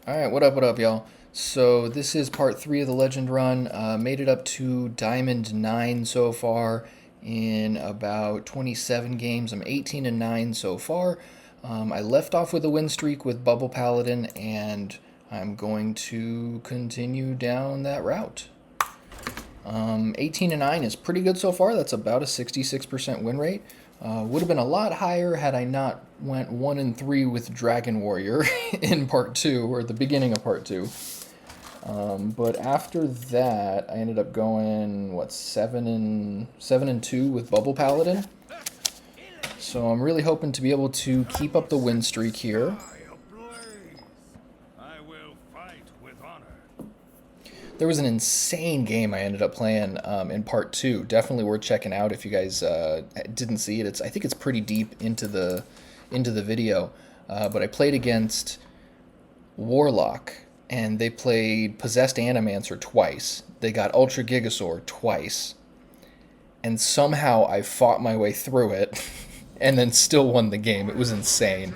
Alright, what up, y'all? So, this is part 3 of the Legend run. Made it up to Diamond 9 so far in about 27 games. I'm 18 and 9 so far. I left off with a win streak with Bubble Paladin, and I'm going to continue down that route. 18 and 9 is pretty good so far. That's about a 66% win rate. Would have been a lot higher had I not went 1 and 3 with Dragon Warrior in part 2, or the beginning of part 2. But after that, I ended up going what 7 and 2 with Bubble Paladin. So I'm really hoping to be able to keep up the win streak here. There was an insane game I ended up playing in part 2. Definitely worth checking out if you guys didn't see it. I think it's pretty deep into the video. But I played against Warlock, and they played Possessed Animancer twice. They got Ultra Gigasaur twice, and somehow I fought my way through it, and then still won the game. It was insane.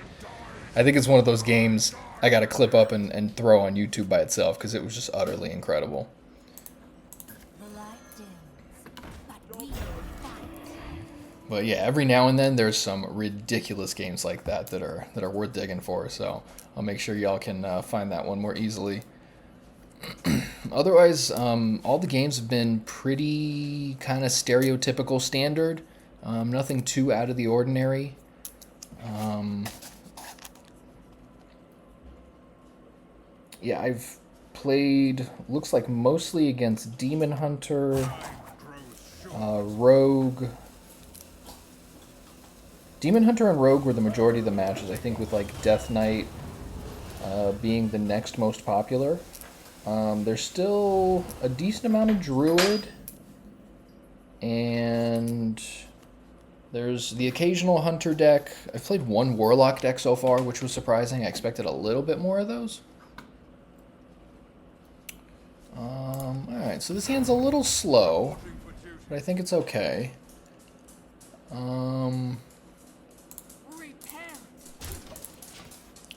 I think it's one of those games I got to clip up and throw on YouTube by itself because it was just utterly incredible. But yeah, every now and then there's some ridiculous games like that are worth digging for. So I'll make sure y'all can find that one more easily. Otherwise, all the games have been pretty kind of stereotypical standard. Nothing too out of the ordinary. Yeah, I've played, looks like mostly against Demon Hunter, Rogue. Demon Hunter and Rogue were the majority of the matches, I think, with like Death Knight being the next most popular. There's still a decent amount of Druid, and there's the occasional Hunter deck. I've played one Warlock deck so far, which was surprising. I expected a little bit more of those. Alright, so this hand's a little slow, but I think it's okay.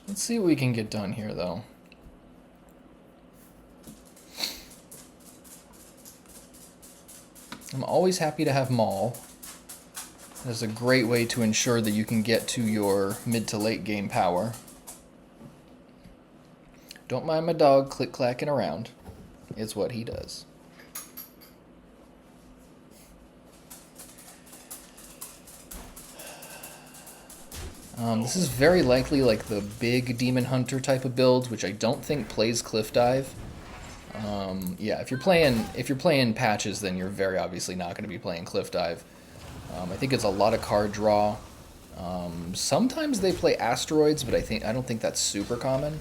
Let's see what we can get done here, though. I'm always happy to have Maul. That's a great way to ensure that you can get to your mid to late game power. Don't mind my dog click-clacking around. It's what he does. This is very likely like the big Demon Hunter type of build, which I don't think plays Cliff Dive. Yeah, if you're playing patches, then you're very obviously not going to be playing Cliff Dive. I think it's a lot of card draw. Sometimes they play Asteroids, but I don't think that's super common.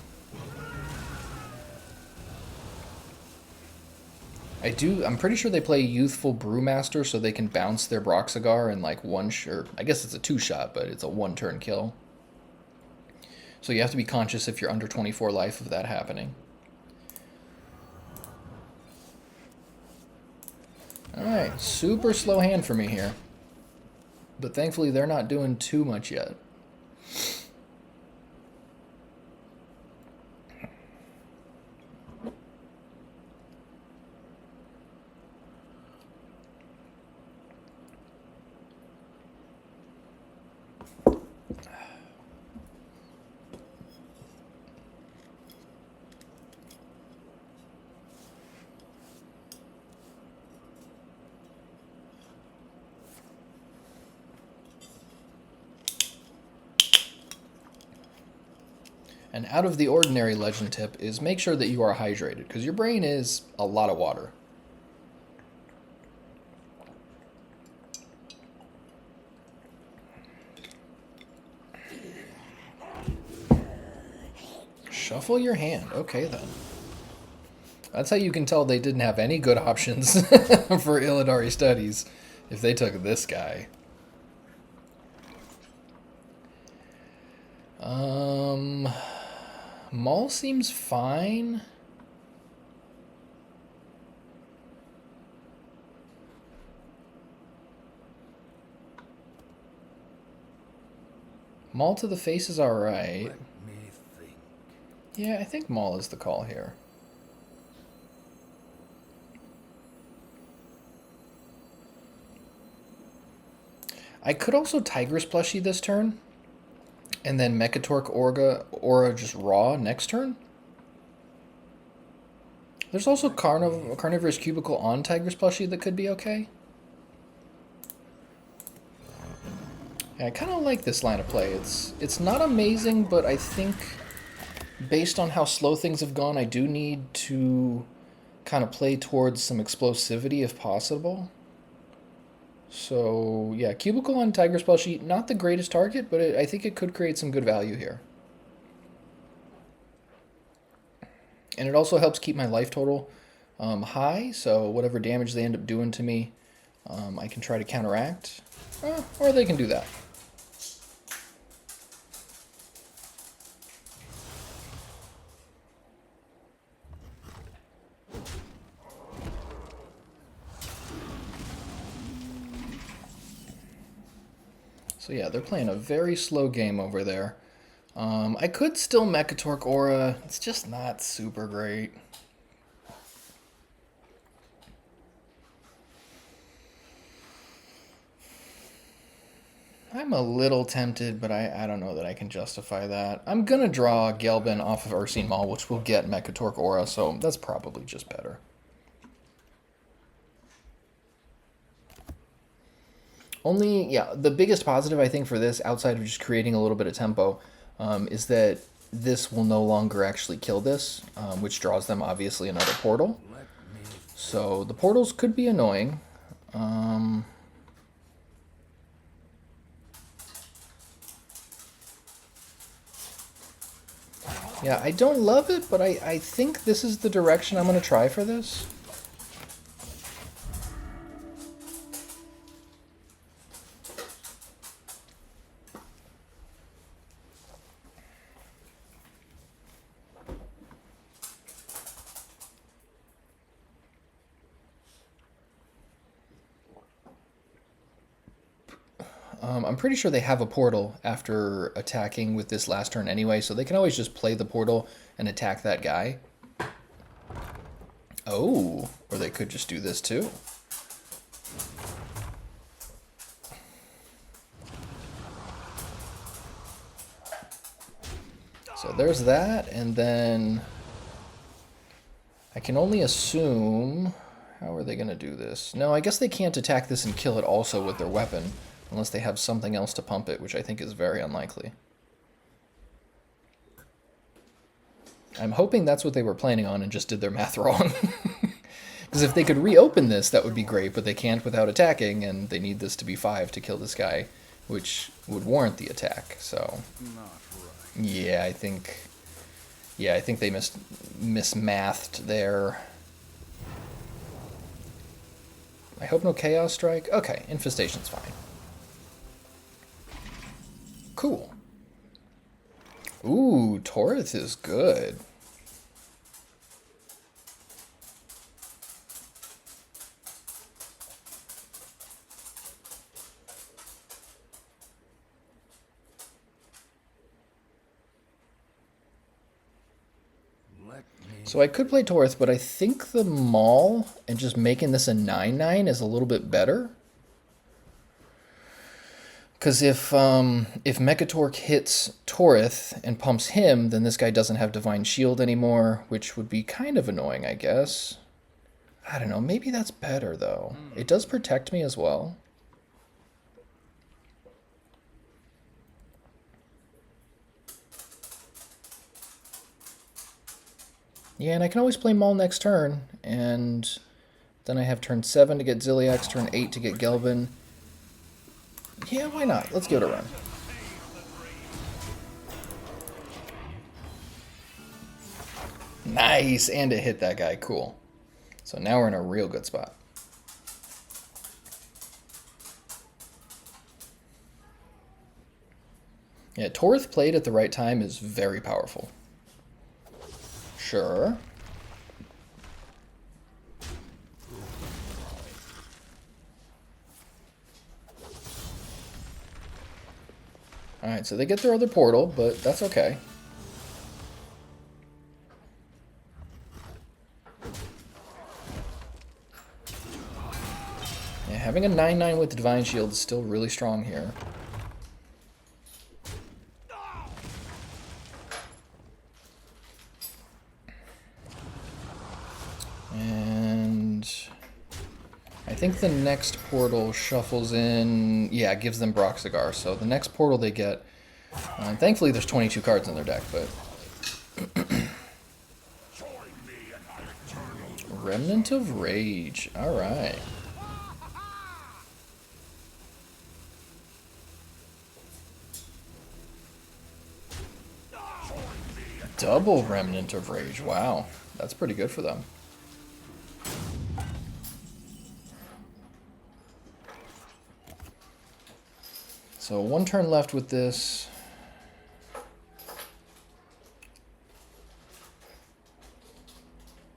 I'm pretty sure they play Youthful Brewmaster so they can bounce their Broxigar in like I guess it's a 2-shot, but it's a 1-turn kill. So you have to be conscious if you're under 24 life of that happening. Alright, super slow hand for me here. But thankfully they're not doing too much yet. An out of the ordinary legend tip is make sure that you are hydrated, because your brain is a lot of water. Shuffle your hand. Okay, then. That's how you can tell they didn't have any good options for Illidari studies if they took this guy. Maul seems fine. Maul to the face is alright. Let me think. Yeah, I think Maul is the call here. I could also Tigress plushie this turn, and then Mechatork Aura just raw next turn. There's also Carnivorous Cubicle on Tigress plushie that could be okay. Yeah, I kind of like this line of play. It's not amazing, but I think based on how slow things have gone, I do need to kind of play towards some explosivity if possible. So, yeah, Cubicle on Tiger's plushie, not the greatest target, but I think it could create some good value here. And it also helps keep my life total high, so whatever damage they end up doing to me, I can try to counteract. Or they can do that. So yeah, they're playing a very slow game over there. I could still Mechatork Aura. It's just not super great. I'm a little tempted, but I don't know that I can justify that. I'm going to draw Gelbin off of Ursine Maul, which will get Mechatork Aura, so that's probably just better. Only, yeah, the biggest positive I think for this, outside of just creating a little bit of tempo, is that this will no longer actually kill this, which draws them obviously another portal. So the portals could be annoying. Yeah, I don't love it, but I think this is the direction I'm going to try for this. I'm pretty sure they have a portal after attacking with this last turn anyway, so they can always just play the portal and attack that guy. Oh, or they could just do this too. So there's that, and then I can only assume... How are they going to do this? No, I guess they can't attack this and kill it also with their weapon, unless they have something else to pump it, which I think is very unlikely. I'm hoping that's what they were planning on and just did their math wrong. Because if they could reopen this, that would be great, but they can't without attacking, and they need this to be 5 to kill this guy, which would warrant the attack, so... Yeah, I think they mismathed there. I hope no Chaos Strike. Okay, Infestation's fine. Cool. Ooh, Torith is good. So I could play Torith, but I think the Maul and just making this a 9/9 is a little bit better. Because if Mechatork hits Torith and pumps him, then this guy doesn't have Divine Shield anymore, which would be kind of annoying, I guess. I don't know, maybe that's better, though. It does protect me as well. Yeah, and I can always play Maul next turn, and then I have turn 7 to get Ziliax, turn 8 to get Gelbin. Yeah, why not? Let's give it a run. Nice, and it hit that guy. Cool. So now we're in a real good spot. Yeah, Torith played at the right time is very powerful. Sure. Alright, so they get their other portal, but that's okay. having a 9/9 with the Divine Shield is still really strong here. And I think the next portal shuffles in, yeah, gives them Broxigar. So the next portal they get, thankfully there's 22 cards in their deck, but Remnant of Rage, alright. Double Remnant of Rage, wow, that's pretty good for them. So one turn left with this.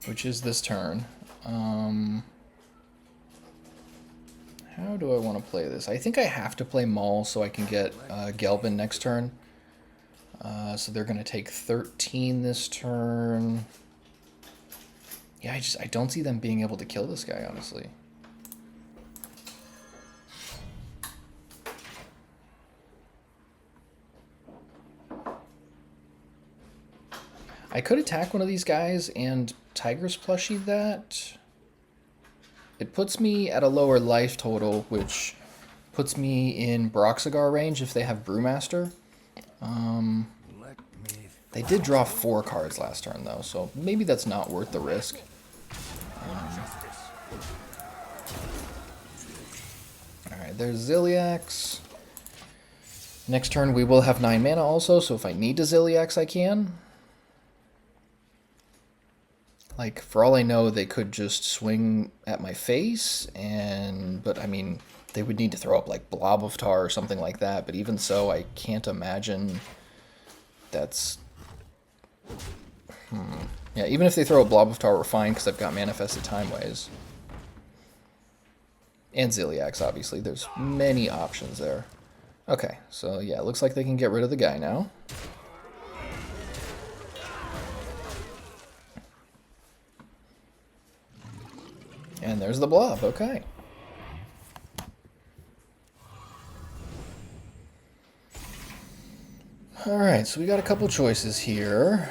Which is this turn. How do I want to play this? I think I have to play Maul so I can get Gelbin next turn. So they're going to take 13 this turn. Yeah, I don't see them being able to kill this guy, honestly. I could attack one of these guys and Tiger's plushie that. It puts me at a lower life total, which puts me in Broxigar range if they have Brewmaster. They did draw 4 cards last turn, though, so maybe that's not worth the risk. Alright, there's Ziliax. Next turn we will have 9 mana also, so if I need to Ziliax, I can. Like, for all I know, they could just swing at my face, but I mean, they would need to throw up like Blob of Tar or something like that, but even so, I can't imagine that's... Yeah, even if they throw a Blob of Tar, we're fine, because I've got Manifested Timeways. And Ziliax, obviously. There's many options there. Okay, so yeah, it looks like they can get rid of the guy now. And there's the blob, okay. Alright, so we got a couple choices here.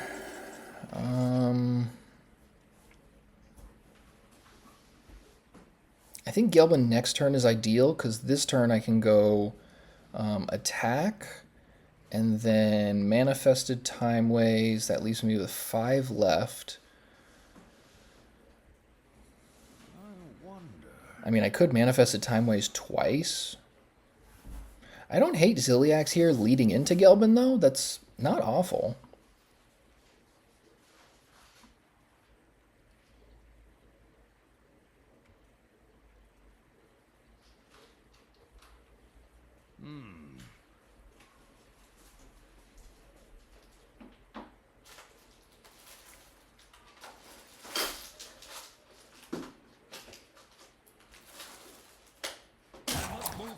I think Gelbin next turn is ideal, because this turn I can go attack, and then Manifested Timeways. That leaves me with 5 left. I mean, I could Manifested Timeways twice. I don't hate Ziliax here leading into Gelbin, though. That's not awful.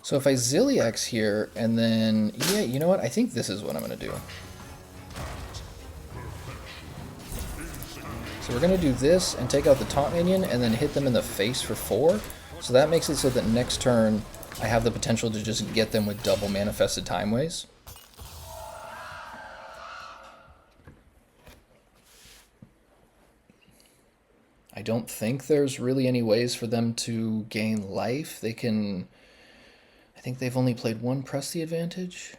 So if I Ziliax here, and then, yeah, you know what? I think this is what I'm going to do. So we're going to do this and take out the taunt minion and then hit them in the face for 4. So that makes it so that next turn I have the potential to just get them with double Manifested Timeways. I don't think there's really any ways for them to gain life. They can... I think they've only played 1 Press the Advantage.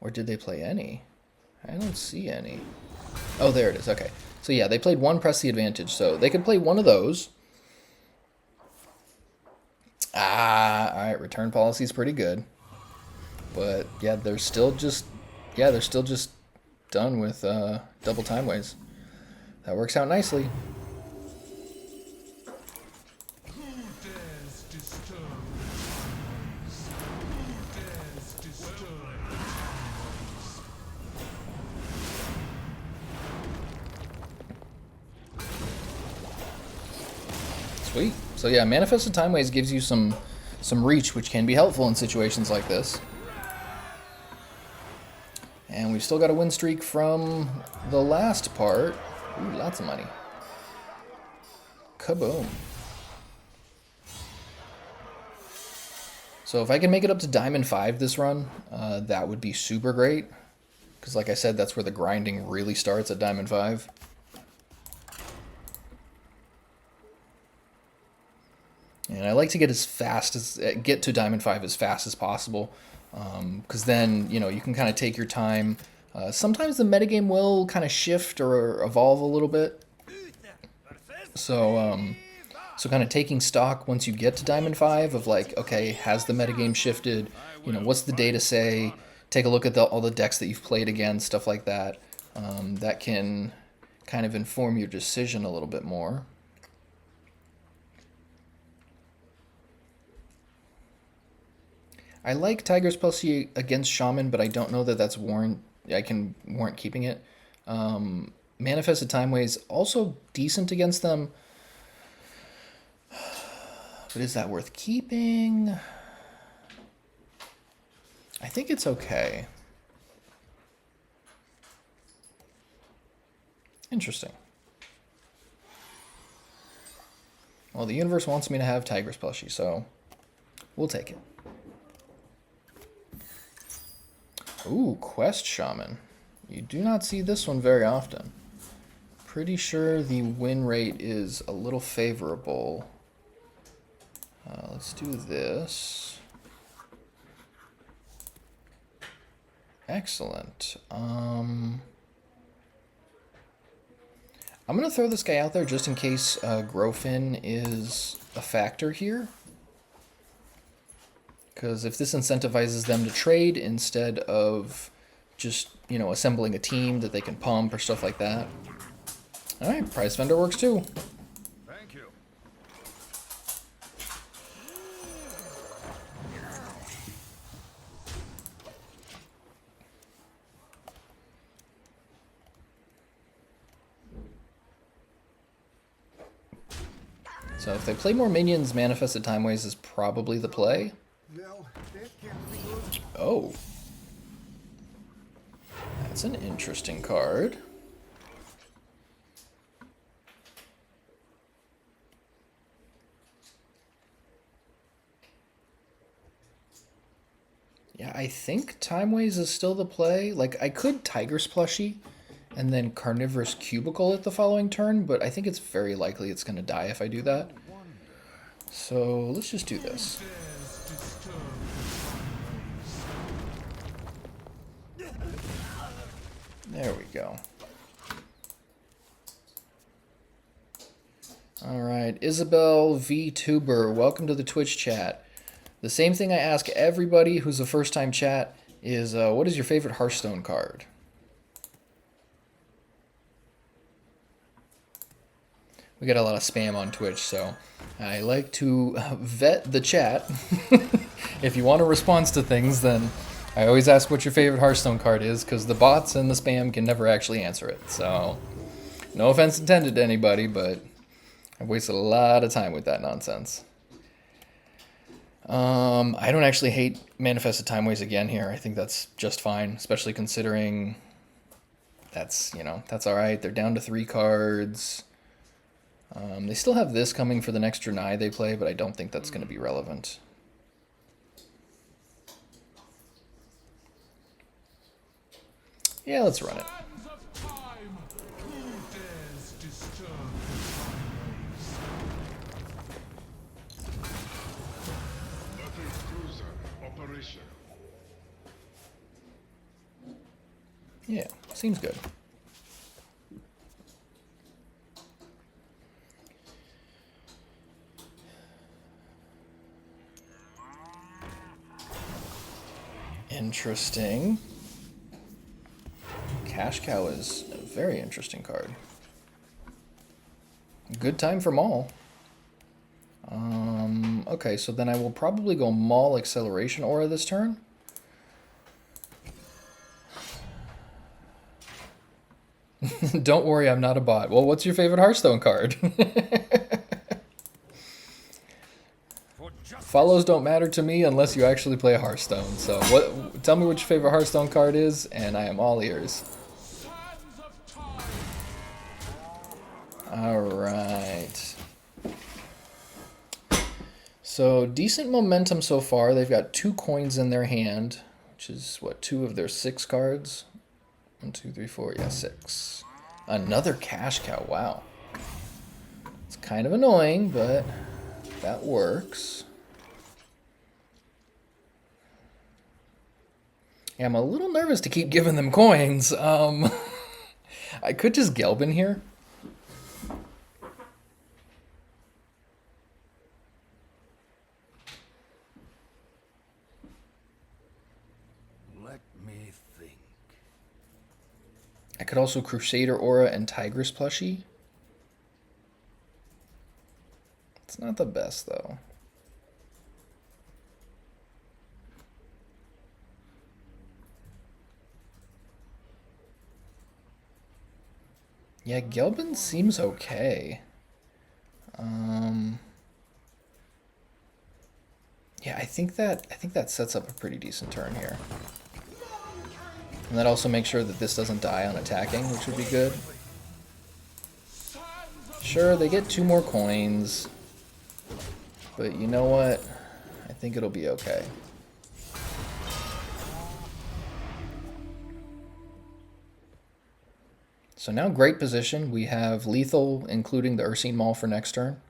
Or did they play any? I don't see any. Oh, there it is. Okay. So yeah, they played 1 Press the Advantage, so they could play one of those. Alright, return policy is pretty good. But yeah, they're still just done with double Timeways. That works out nicely. Sweet. So yeah, Manifested Timeways gives you some reach, which can be helpful in situations like this. And we've still got a win streak from the last part. Ooh, lots of money. Kaboom. So if I can make it up to Diamond 5 this run, that would be super great. Because like I said, that's where the grinding really starts, at Diamond 5. And I like to get get to Diamond 5 as fast as possible. Because then, you know, you can kind of take your time. Sometimes the metagame will kind of shift or evolve a little bit. So kind of taking stock once you get to Diamond 5 of like, okay, has the metagame shifted? You know, what's the data say? Take a look at all the decks that you've played against, stuff like that. That can kind of inform your decision a little bit more. I like Tiger's Pussy against Shaman, but I don't know that that's I can warrant keeping it. Manifested Timeways also decent against them. But is that worth keeping? I think it's okay. Interesting. Well, the universe wants me to have Tiger's Plushie, so we'll take it. Ooh, Quest Shaman. You do not see this one very often. Pretty sure the win rate is a little favorable. Let's do this. Excellent. I'm going to throw this guy out there just in case Growfin is a factor here. Because if this incentivizes them to trade instead of just, you know, assembling a team that they can pump or stuff like that. Alright, Prize Vendor works too. Thank you. So if they play more minions, Manifested Timeways is probably the play. Oh. That's an interesting card. Yeah, I think Timeways is still the play. Like, I could Tiger's Plushie and then Carnivorous Cubicle it the following turn, but I think it's very likely it's going to die if I do that. So let's just do this. There we go. Alright, Isabel VTuber, welcome to the Twitch chat. The same thing I ask everybody who's a first-time chat is, what is your favorite Hearthstone card? We get a lot of spam on Twitch, so I like to vet the chat. If you want a response to things, then I always ask what your favorite Hearthstone card is, because the bots and the spam can never actually answer it. So, no offense intended to anybody, but I've wasted a lot of time with that nonsense. I don't actually hate Manifested Timeways again here. I think that's just fine, especially considering that's, you know, that's alright. They're down to 3 cards. They still have this coming for the next Draenei they play, but I don't think that's going to be relevant. Yeah, let's run it. Yeah, seems good. Interesting. Cash Cow is a very interesting card. Good time for Maul. Okay, so then I will probably go Maul Acceleration Aura this turn. Don't worry, I'm not a bot. Well, what's your favorite Hearthstone card? Follows don't matter to me unless you actually play Hearthstone. So tell me what your favorite Hearthstone card is, and I am all ears. Alright. So decent momentum so far. They've got 2 coins in their hand, which is what, 2 of their 6 cards? 1, 2, 3, 4, yeah, 6. Another cash cow, wow. It's kind of annoying, but that works. Yeah, I'm a little nervous to keep giving them coins. I could just Gelb in here. Let me think. I could also Crusader Aura and Tigress plushie. It's not the best, though. Yeah, Gelbin seems okay. Yeah, I think that sets up a pretty decent turn here. And that also makes sure that this doesn't die on attacking, which would be good. Sure, they get 2 more coins. But you know what? I think it'll be okay. So now great position. We have lethal, including the Ursine Maul for next turn.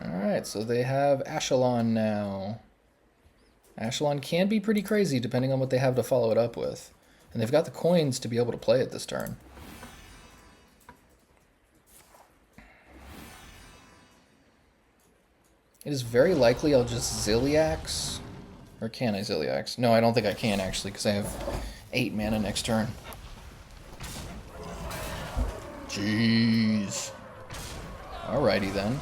Alright, so they have Ashelon now. Ashelon can be pretty crazy depending on what they have to follow it up with. And they've got the coins to be able to play it this turn. It is very likely I'll just Zilliax. Or can I Zilliax? No, I don't think I can actually, because I have 8 mana next turn. Jeez. Alrighty then.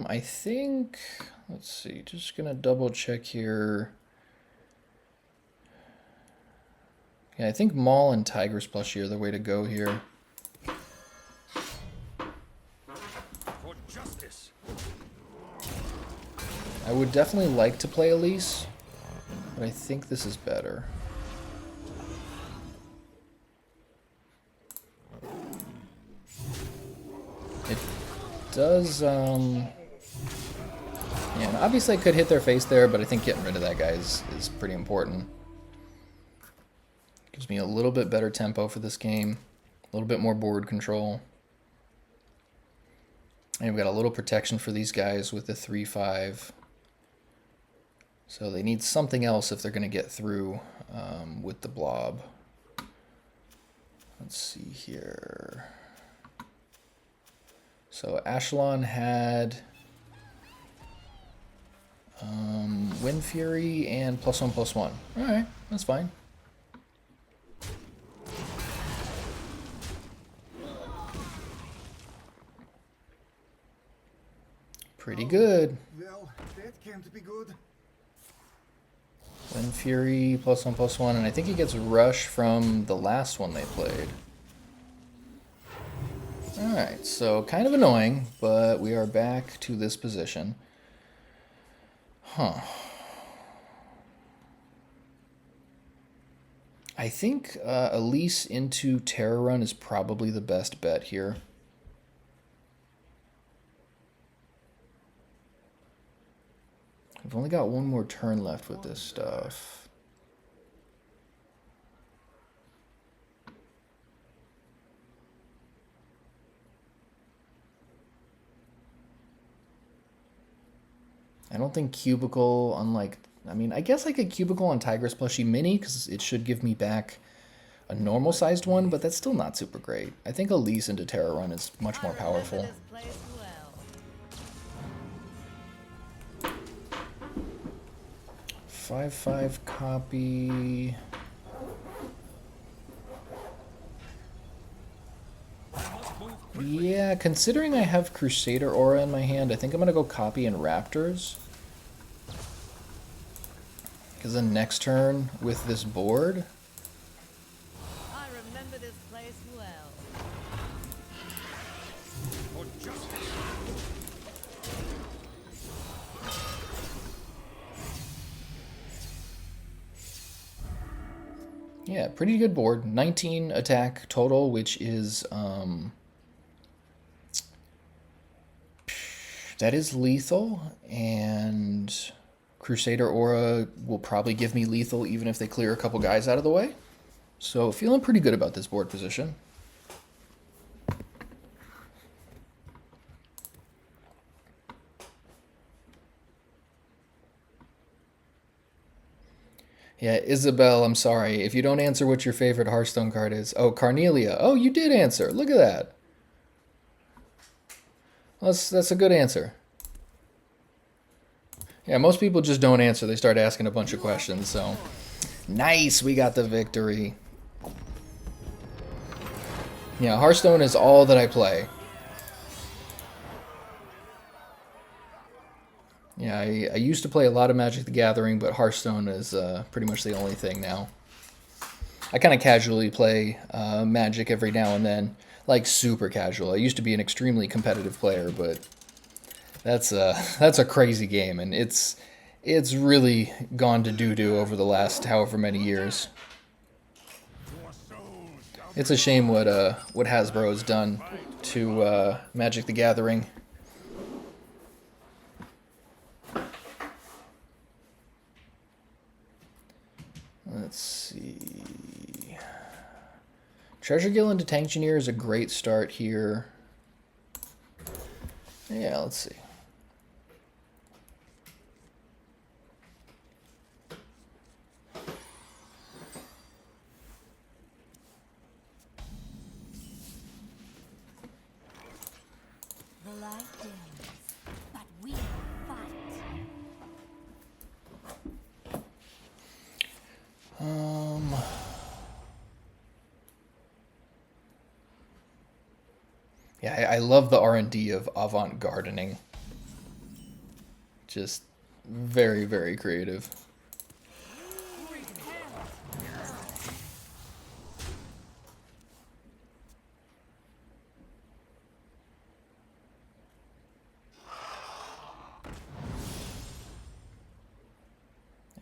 I think, let's see, just gonna double check here. Yeah, I think Maul and Tigress plushie are the way to go here. For justice. I would definitely like to play Elise, but I think this is better. It does, yeah, obviously I could hit their face there, but I think getting rid of that guy is pretty important. Gives me a little bit better tempo for this game, a little bit more board control. And we've got a little protection for these guys with the 3/5. So they need something else if they're going to get through with the blob. Let's see here. So Ashelon had Wind Fury and +1/+1. Alright, that's fine. Pretty good. Well, that can't be good. Wind Fury, +1/+1, and I think he gets Rush from the last one they played. Alright, so kind of annoying, but we are back to this position. Huh. I think Elise into Terror Run is probably the best bet here. I've only got 1 more turn left with this stuff. I don't think Cubicle, unlike... I mean, I guess I could Cubicle on Tigress plushie mini, because it should give me back a normal-sized one, but that's still not super great. I think Elise into Terror Run is much more powerful. 5/5 copy. Yeah, considering I have Crusader Aura in my hand, I think I'm going to go copy in Raptors. Because then next turn with this board... I remember this place well. For justice. Yeah, pretty good board. 19 attack total, which is... that is lethal, and Crusader Aura will probably give me lethal even if they clear a couple guys out of the way. So feeling pretty good about this board position. Yeah, Isabel, I'm sorry. If you don't answer what your favorite Hearthstone card is... Oh, Carnelia. Oh, you did answer. Look at that. That's a good answer. Yeah, most people just don't answer. They start asking a bunch of questions, so... Nice, we got the victory. Yeah, Hearthstone is all that I play. Yeah, I used to play a lot of Magic the Gathering, but Hearthstone is pretty much the only thing now. I kind of casually play Magic every now and then, like super casual. I used to be an extremely competitive player, but that's a crazy game, and it's really gone to doo-doo over the last however many years. It's a shame what Hasbro has done to Magic the Gathering. Let's see. Treasure Guild into Tankshineer is a great start here. Yeah, let's see. The light dims, but we fight. Yeah, I love the R&D of avant gardening. Just very, very creative.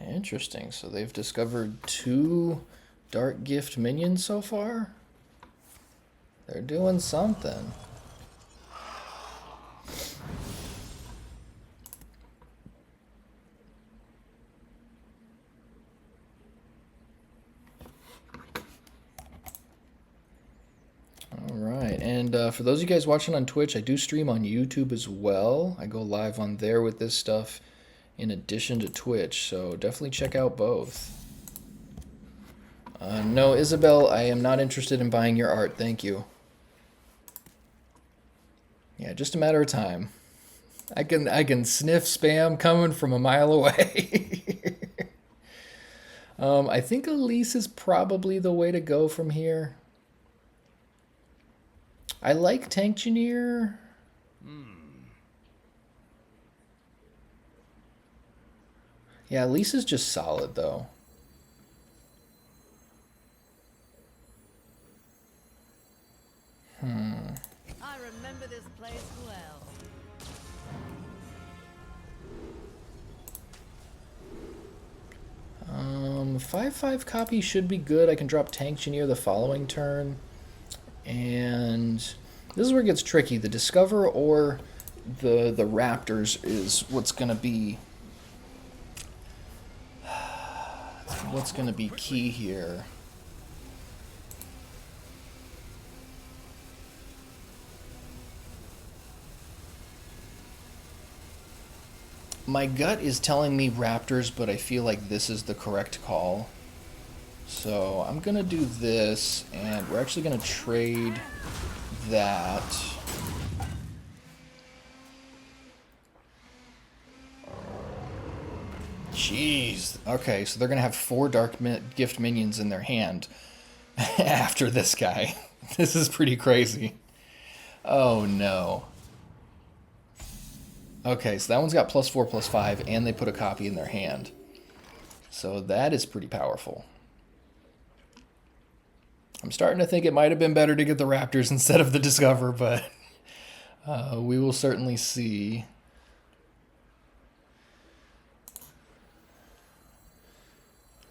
Interesting. So they've discovered 2 Dark Gift minions so far? They're doing something. Alright, and for those of you guys watching on Twitch, I do stream on YouTube as well. I go live on there with this stuff in addition to Twitch, so definitely check out both. No, Isabel, I am not interested in buying your art, thank you. Yeah, just a matter of time. I can sniff spam coming from a mile away. I think Elise is probably the way to go from here. I like Tankshineer. Yeah, Elise is just solid though. I remember this place well. 5/5 copy should be good. I can drop Tankshineer the following turn. And this is where it gets tricky. The Discover or the Raptors is what's gonna be key here. My gut is telling me Raptors, but I feel like this is the correct call. So I'm gonna do this, and we're actually gonna trade that. Jeez. Okay, so they're gonna have 4 Dark Gift minions in their hand after this guy. This is pretty crazy. Oh no. Okay, so that one's got +4/+5, and they put a copy in their hand. So that is pretty powerful. I'm starting to think it might have been better to get the Raptors instead of the Discover, but we will certainly see.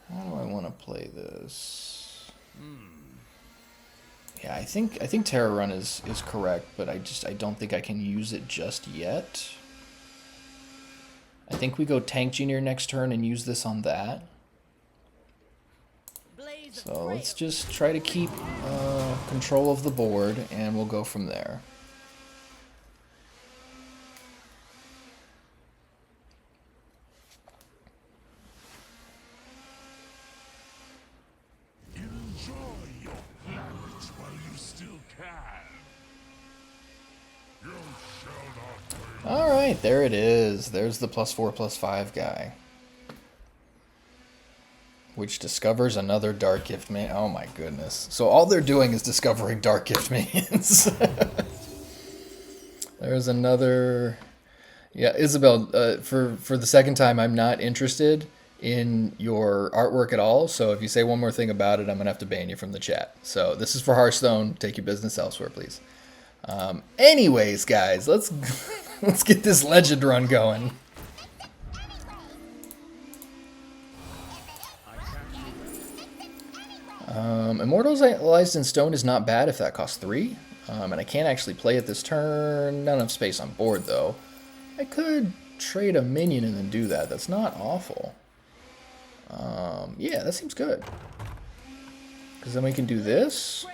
How do I want to play this? Yeah, I think Terror Run is correct, but I don't think I can use it just yet. I think we go Tank Junior next turn and use this on that. So let's just try to keep control of the board, and we'll go from there. Enjoy your planet while you still can. You shall not win. All right, there it is. There's the +4/+5 guy, which discovers another Dark Gift minion. Oh my goodness. So all they're doing is discovering Dark Gift minions. There's another... Yeah, Isabel, for the second time, I'm not interested in your artwork at all. So if you say one more thing about it, I'm going to have to ban you from the chat. So this is for Hearthstone. Take your business elsewhere, please. Anyways, guys, let's let's get this legend run going. Immortalized in Stone is not bad if that costs 3. And I can't actually play it this turn. Not enough space on board, though. I could trade a minion and then do that. That's not awful. Yeah, that seems good. Because then we can do this.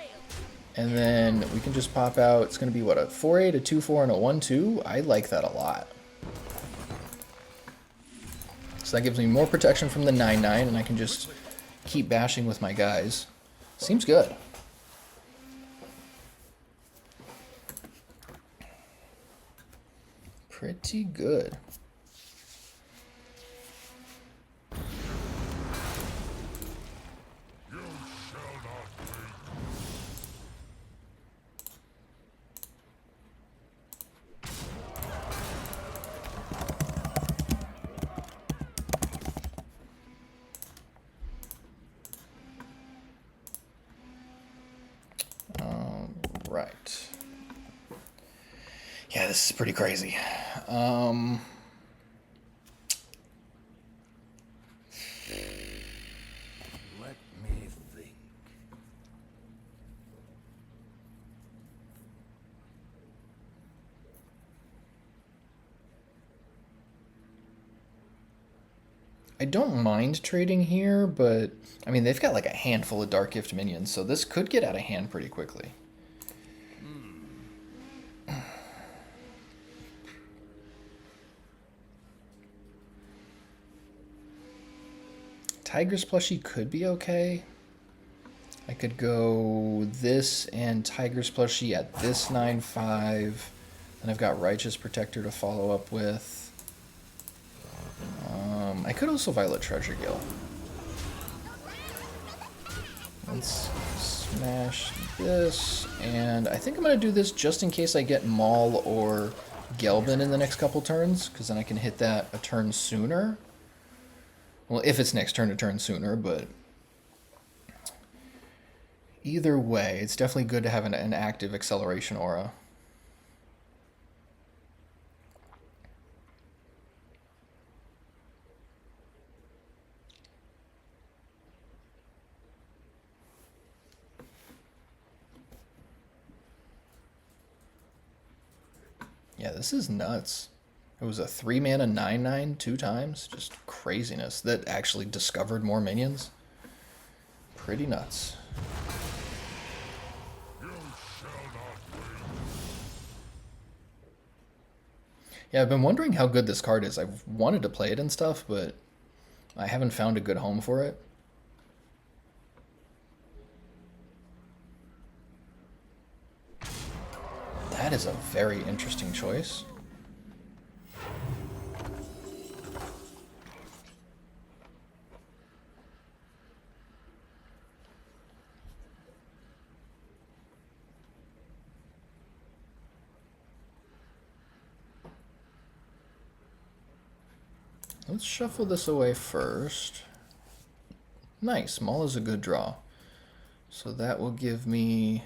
And then we can just pop out. It's going to be, what, a 4/8, a 2/4, and a 1/2? I like that a lot. So that gives me more protection from the 9/9, and I can just keep bashing with my guys. Seems good. Pretty good. Right. Yeah, this is pretty crazy. Let me think. I don't mind trading here, but I mean, they've got like a handful of Dark Gift minions, so this could get out of hand pretty quickly. Tiger's plushie could be okay. I could go this and Tiger's plushie at this 9/5. Then I've got Righteous Protector to follow up with. I could also Violet Treasure Gill. Let's smash this, and I think I'm going to do this just in case I get Maul or Gelbin in the next couple turns, because then I can hit that a turn sooner. Well, if it's next turn, a turn sooner, but either way, it's definitely good to have an active acceleration aura. Yeah, this is nuts. It was a 3-mana 9/9 2 times. Just craziness. That actually discovered more minions. Pretty nuts. Yeah, I've been wondering how good this card is. I've wanted to play it and stuff, but I haven't found a good home for it. That is a very interesting choice. Let's shuffle this away first. Nice, Maul is a good draw. So that will give me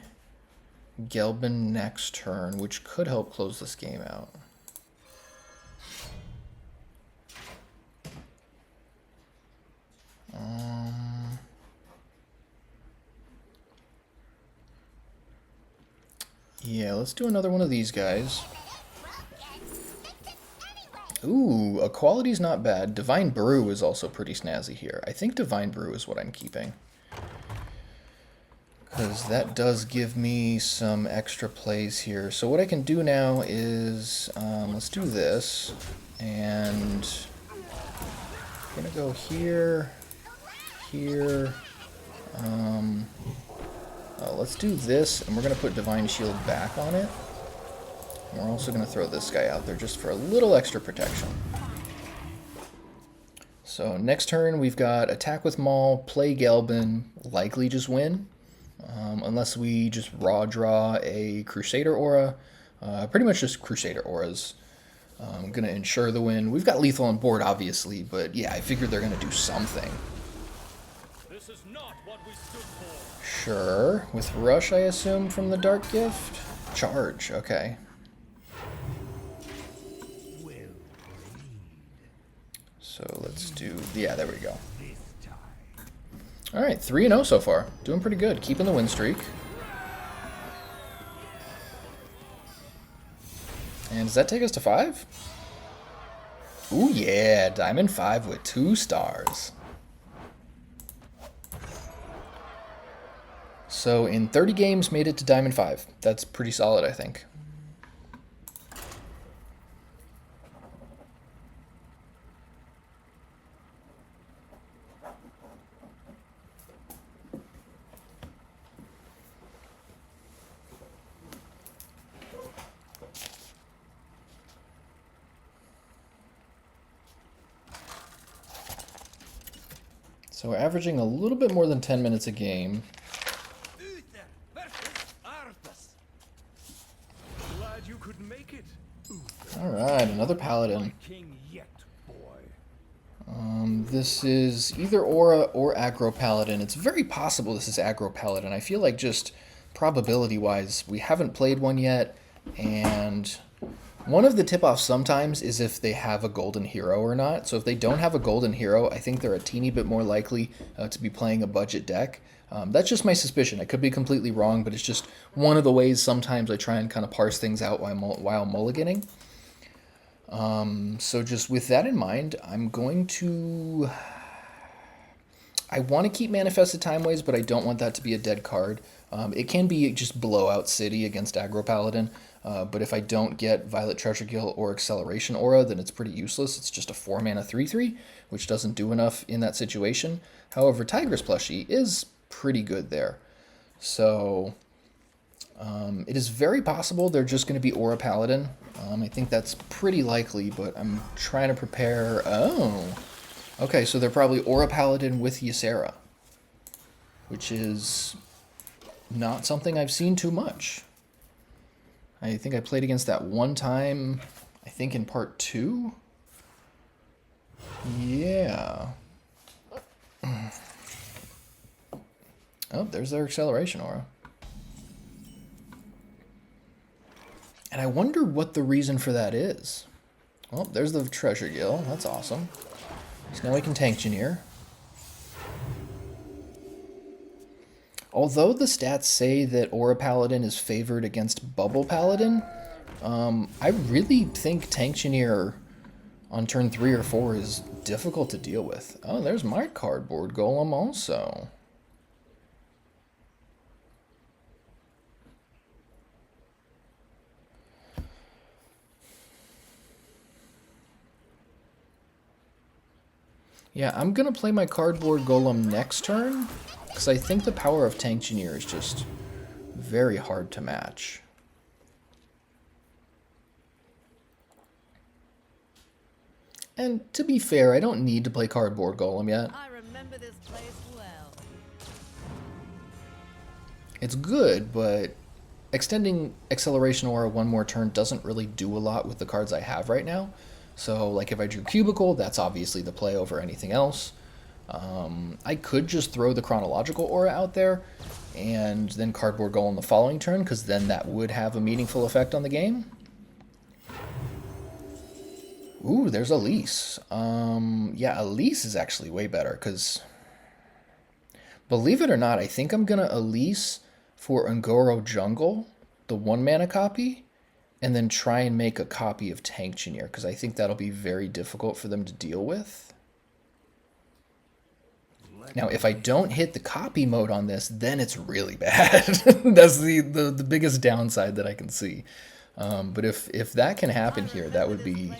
Gelbin next turn, which could help close this game out. Yeah, let's do another one of these guys. Ooh, Equality's not bad. Divine Brew is also pretty snazzy here. I think Divine Brew is what I'm keeping, because that does give me some extra plays here. So what I can do now is, let's do this, and I'm gonna go here, here, let's do this, and we're gonna put Divine Shield back on it. And we're also gonna throw this guy out there just for a little extra protection. So next turn we've got attack with Maul, play Gelbin, likely just win. Unless we just raw draw a Crusader Aura. Pretty much just Crusader Auras. Gonna ensure the win. We've got lethal on board, obviously, but yeah, I figured they're gonna do something. This is not what we stood for. Sure. With Rush, I assume, from the Dark Gift? Charge, okay. So let's do, yeah, there we go. Alright, 3-0 so far. Doing pretty good. Keeping the win streak. And does that take us to 5? Ooh, yeah. Diamond 5 with 2 stars. So in 30 games, made it to Diamond 5. That's pretty solid, I think. So we're averaging a little bit more than 10 minutes a game. Glad you could make it. Alright, another Paladin. King yet, boy. This is either Aura or Aggro Paladin. It's very possible this is Aggro Paladin. I feel like just probability-wise, we haven't played one yet, and one of the tip-offs sometimes is if they have a golden hero or not. So if they don't have a golden hero, I think they're a teeny bit more likely to be playing a budget deck. That's just my suspicion. I could be completely wrong, but it's just one of the ways sometimes I try and kind of parse things out while mulliganing. So just with that in mind, I'm going to... I want to keep Manifested Time Waves, but I don't want that to be a dead card. It can be just Blowout City against Aggro Paladin, but if I don't get Violet Treasure Guild or Acceleration Aura, then it's pretty useless. It's just a 4-mana 3/3, which doesn't do enough in that situation. However, Tigress Plushie is pretty good there. So it is very possible they're just going to be Aura Paladin. I think that's pretty likely, but I'm trying to prepare... Oh, okay, so they're probably Aura Paladin with Ysera, which is not something I've seen too much. I think I played against that one time, I think in part 2. Yeah. Oh, there's their Acceleration Aura. And I wonder what the reason for that is. Well, there's the Treasure Guild. That's awesome. So now we can Tank Engineer. Although the stats say that Aura Paladin is favored against Bubble Paladin, I really think Tank Engineer on turn 3 or 4 is difficult to deal with. Oh, there's my cardboard golem also. Yeah, I'm going to play my cardboard golem next turn, because I think the power of Tank Engineer is just very hard to match. And to be fair, I don't need to play cardboard golem yet. I remember this place well. It's good, but extending Acceleration Aura one more turn doesn't really do a lot with the cards I have right now. So, like, if I drew Cubicle, that's obviously the play over anything else. I could just throw the Chronological Aura out there and then Cardboard Golem the following turn, because then that would have a meaningful effect on the game. Ooh, there's Elise. Yeah, Elise is actually way better, because believe it or not, I think I'm going to Elise for Ungoro Jungle, the 1-mana copy, and then try and make a copy of Tankchineer, because I think that'll be very difficult for them to deal with. Now, if I don't hit the copy mode on this, then it's really bad. That's the biggest downside that I can see. But if that can happen here, that would be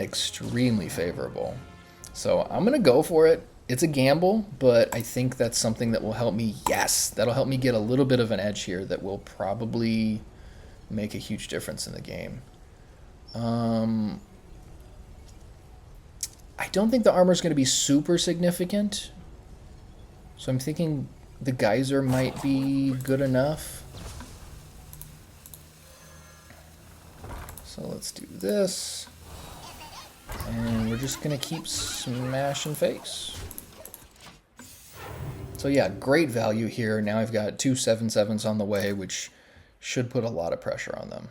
extremely favorable. So I'm going to go for it. It's a gamble, but I think that's something that will help me. Yes, that'll help me get a little bit of an edge here that will probably make a huge difference in the game. I don't think the armor is going to be super significant. So I'm thinking the Geyser might be good enough. So let's do this. And we're just going to keep smashing face. So yeah, great value here. Now I've got 2 7/7s on the way, which should put a lot of pressure on them.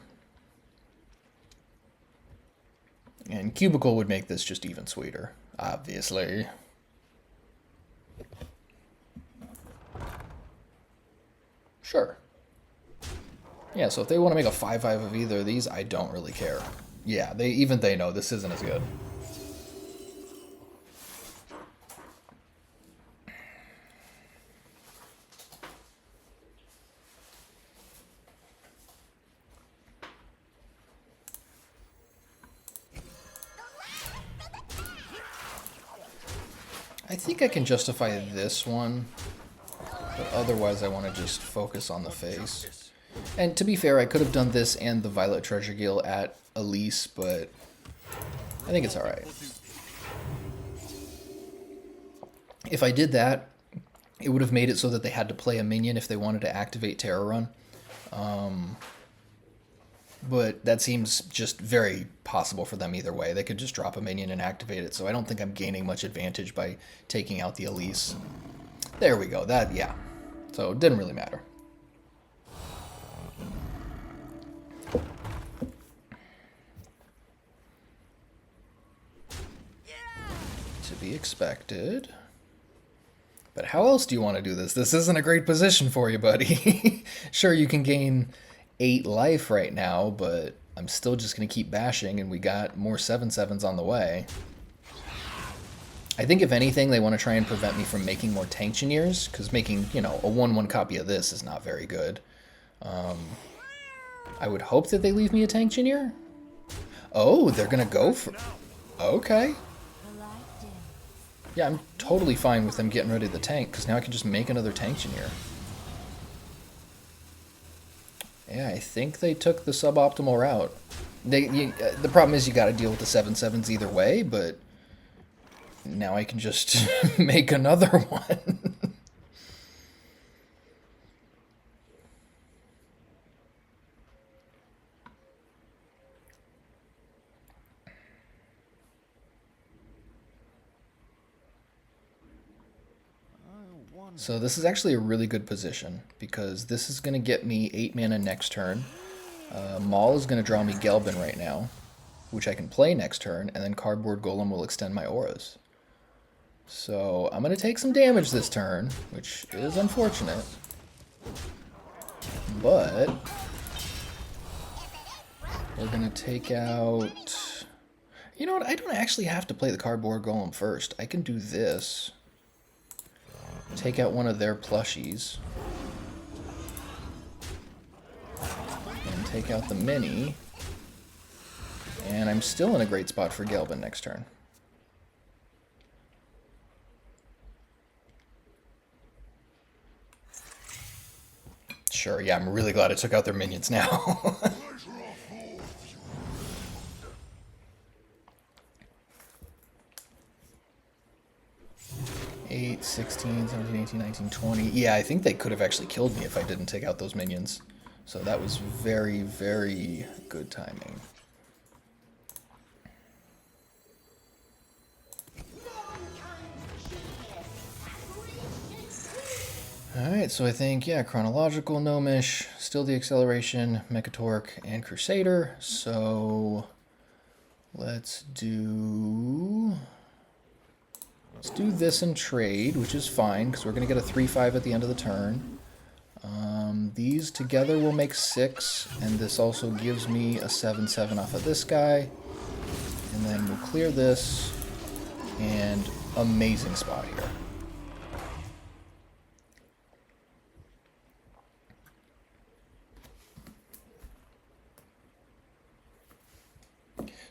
And Cubicle would make this just even sweeter, obviously. Sure. Yeah, so if they want to make a 5/5 of either of these, I don't really care. Yeah, even they know this isn't as good. I think I can justify this one, but otherwise I want to just focus on the face. And to be fair, I could have done this and the Violet Treasure Gill at Elise, but I think it's alright. If I did that, it would have made it so that they had to play a minion if they wanted to activate Terror Run. But that seems just very possible for them either way. They could just drop a minion and activate it, so I don't think I'm gaining much advantage by taking out the Elise. There we go. That, yeah. So it didn't really matter. To be expected. But how else do you want to do this? This isn't a great position for you, buddy. Sure, you can gain 8 life right now, but I'm still just going to keep bashing, and we got more 7/7s on the way. I think if anything, they want to try and prevent me from making more Tankchineers, because making, you know, a 1/1 copy of this is not very good. I would hope that they leave me a Tankchineer. Oh, they're going to go for... Okay. Yeah, I'm totally fine with them getting rid of the tank, because now I can just make another Tankchineer. Yeah, I think they took the suboptimal route. The problem is you got to deal with the 7/7s either way, but now I can just make another one. So this is actually a really good position, because this is going to get me 8 mana next turn. Maul is going to draw me Gelbin right now, which I can play next turn, and then Cardboard Golem will extend my auras. So I'm going to take some damage this turn, which is unfortunate. But we're going to take out... You know what? I don't actually have to play the Cardboard Golem first. I can do this. Take out one of their plushies. And take out the mini. And I'm still in a great spot for Gelbin next turn. Sure, yeah, I'm really glad I took out their minions now. 8, 16, 17, 18, 19, 20. Yeah, I think they could have actually killed me if I didn't take out those minions. So that was very, very good timing. Alright, so I think, yeah, Chronological, Gnomish, still the Acceleration, Mechatorque, and Crusader. So let's do this and trade, which is fine, because we're going to get a 3-5 at the end of the turn. These together will make 6, and this also gives me a 7-7 off of this guy. And then we'll clear this, and amazing spot here.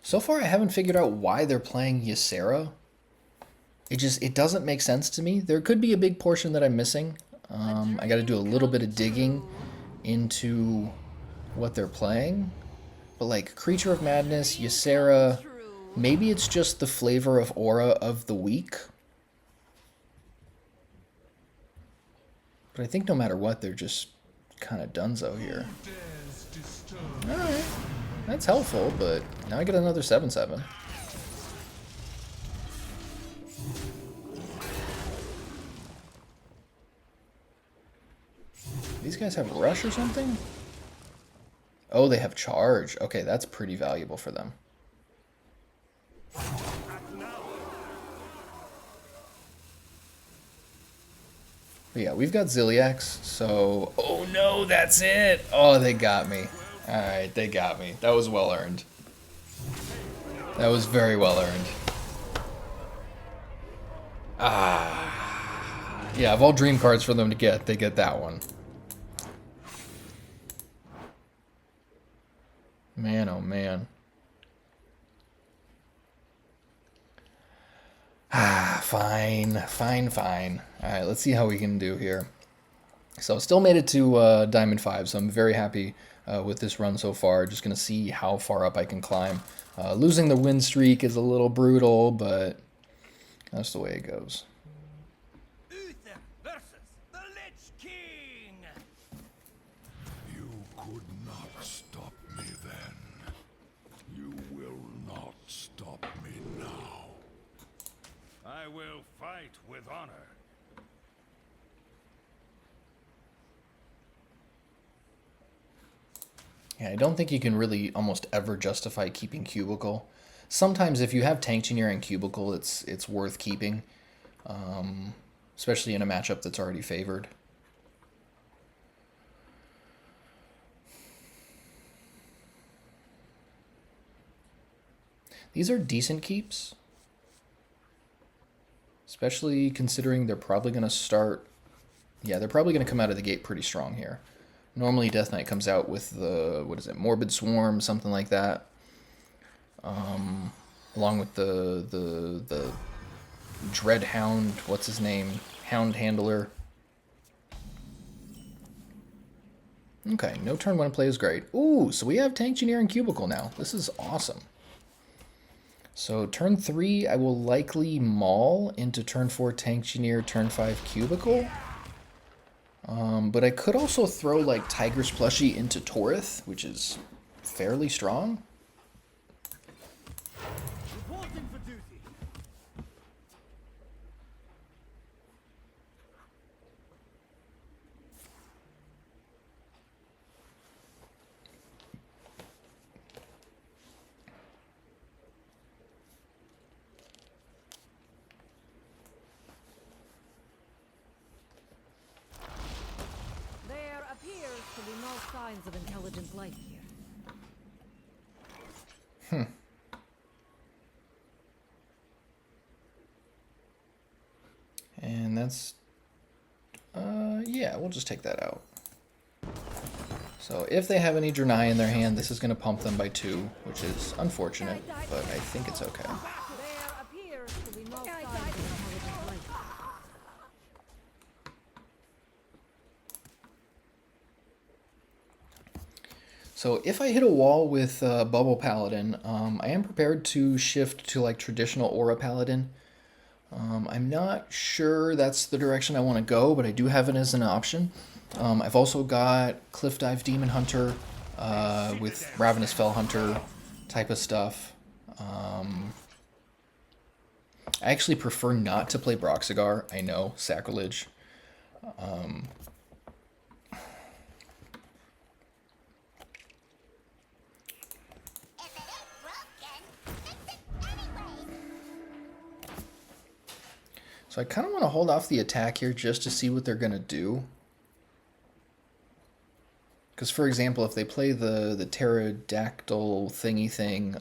So far, I haven't figured out why they're playing Ysera. It doesn't make sense to me. There could be a big portion that I'm missing. I got to do a little bit of digging into what they're playing. But like Creature of Madness, Ysera, maybe it's just the flavor of aura of the week. But I think no matter what, they're just kind of donezo here. Alright, that's helpful, but now I get another 7-7. These guys have rush or something? Oh, they have charge. Okay, that's pretty valuable for them. But yeah, we've got Ziliax, so... Oh no, that's it! Oh, they got me. Alright, they got me. That was well earned. That was very well earned. Ah. Yeah, of all dream cards for them to get, they get that one. Man, oh man. Ah, fine. Alright, let's see how we can do here. So, still made it to Diamond 5, so I'm very happy with this run so far. Just going to see how far up I can climb. Losing the win streak is a little brutal, but that's the way it goes. Uther versus the Lich King! You could not stop me then. You will not stop me now. I will fight with honor. Yeah, I don't think you can really almost ever justify keeping Cubicle. Sometimes if you have Tank Engineer and Cubicle, it's worth keeping. Especially in a matchup that's already favored. These are decent keeps. Especially considering they're probably going to start... Yeah, they're probably going to come out of the gate pretty strong here. Normally Death Knight comes out with the, what is it, Morbid Swarm, something like that. Along with the Dread Hound, what's his name? Hound Handler. Okay, no turn 1 play is great. Ooh, so we have Tank Engineer and Cubicle now. This is awesome. So turn 3, I will likely maul into turn 4 Tank Engineer, turn 5 Cubicle. But I could also throw like Tiger's Plushie into Torith, which is fairly strong. Reporting for duty. There appears to be no signs of intelligent life here. And that's... yeah, we'll just take that out. So if they have any Draenei in their hand, this is going to pump them by 2, which is unfortunate, but I think it's okay. There appears to be no signs of intelligent life. So if I hit a wall with Bubble Paladin, I am prepared to shift to like traditional Aura Paladin. I'm not sure that's the direction I want to go, but I do have it as an option. I've also got Cliff Dive Demon Hunter with Ravenous Fell Hunter type of stuff. I actually prefer not to play Broxigar. I know, sacrilege. So I kind of want to hold off the attack here just to see what they're going to do. Because, for example, if they play the pterodactyl thingy thing,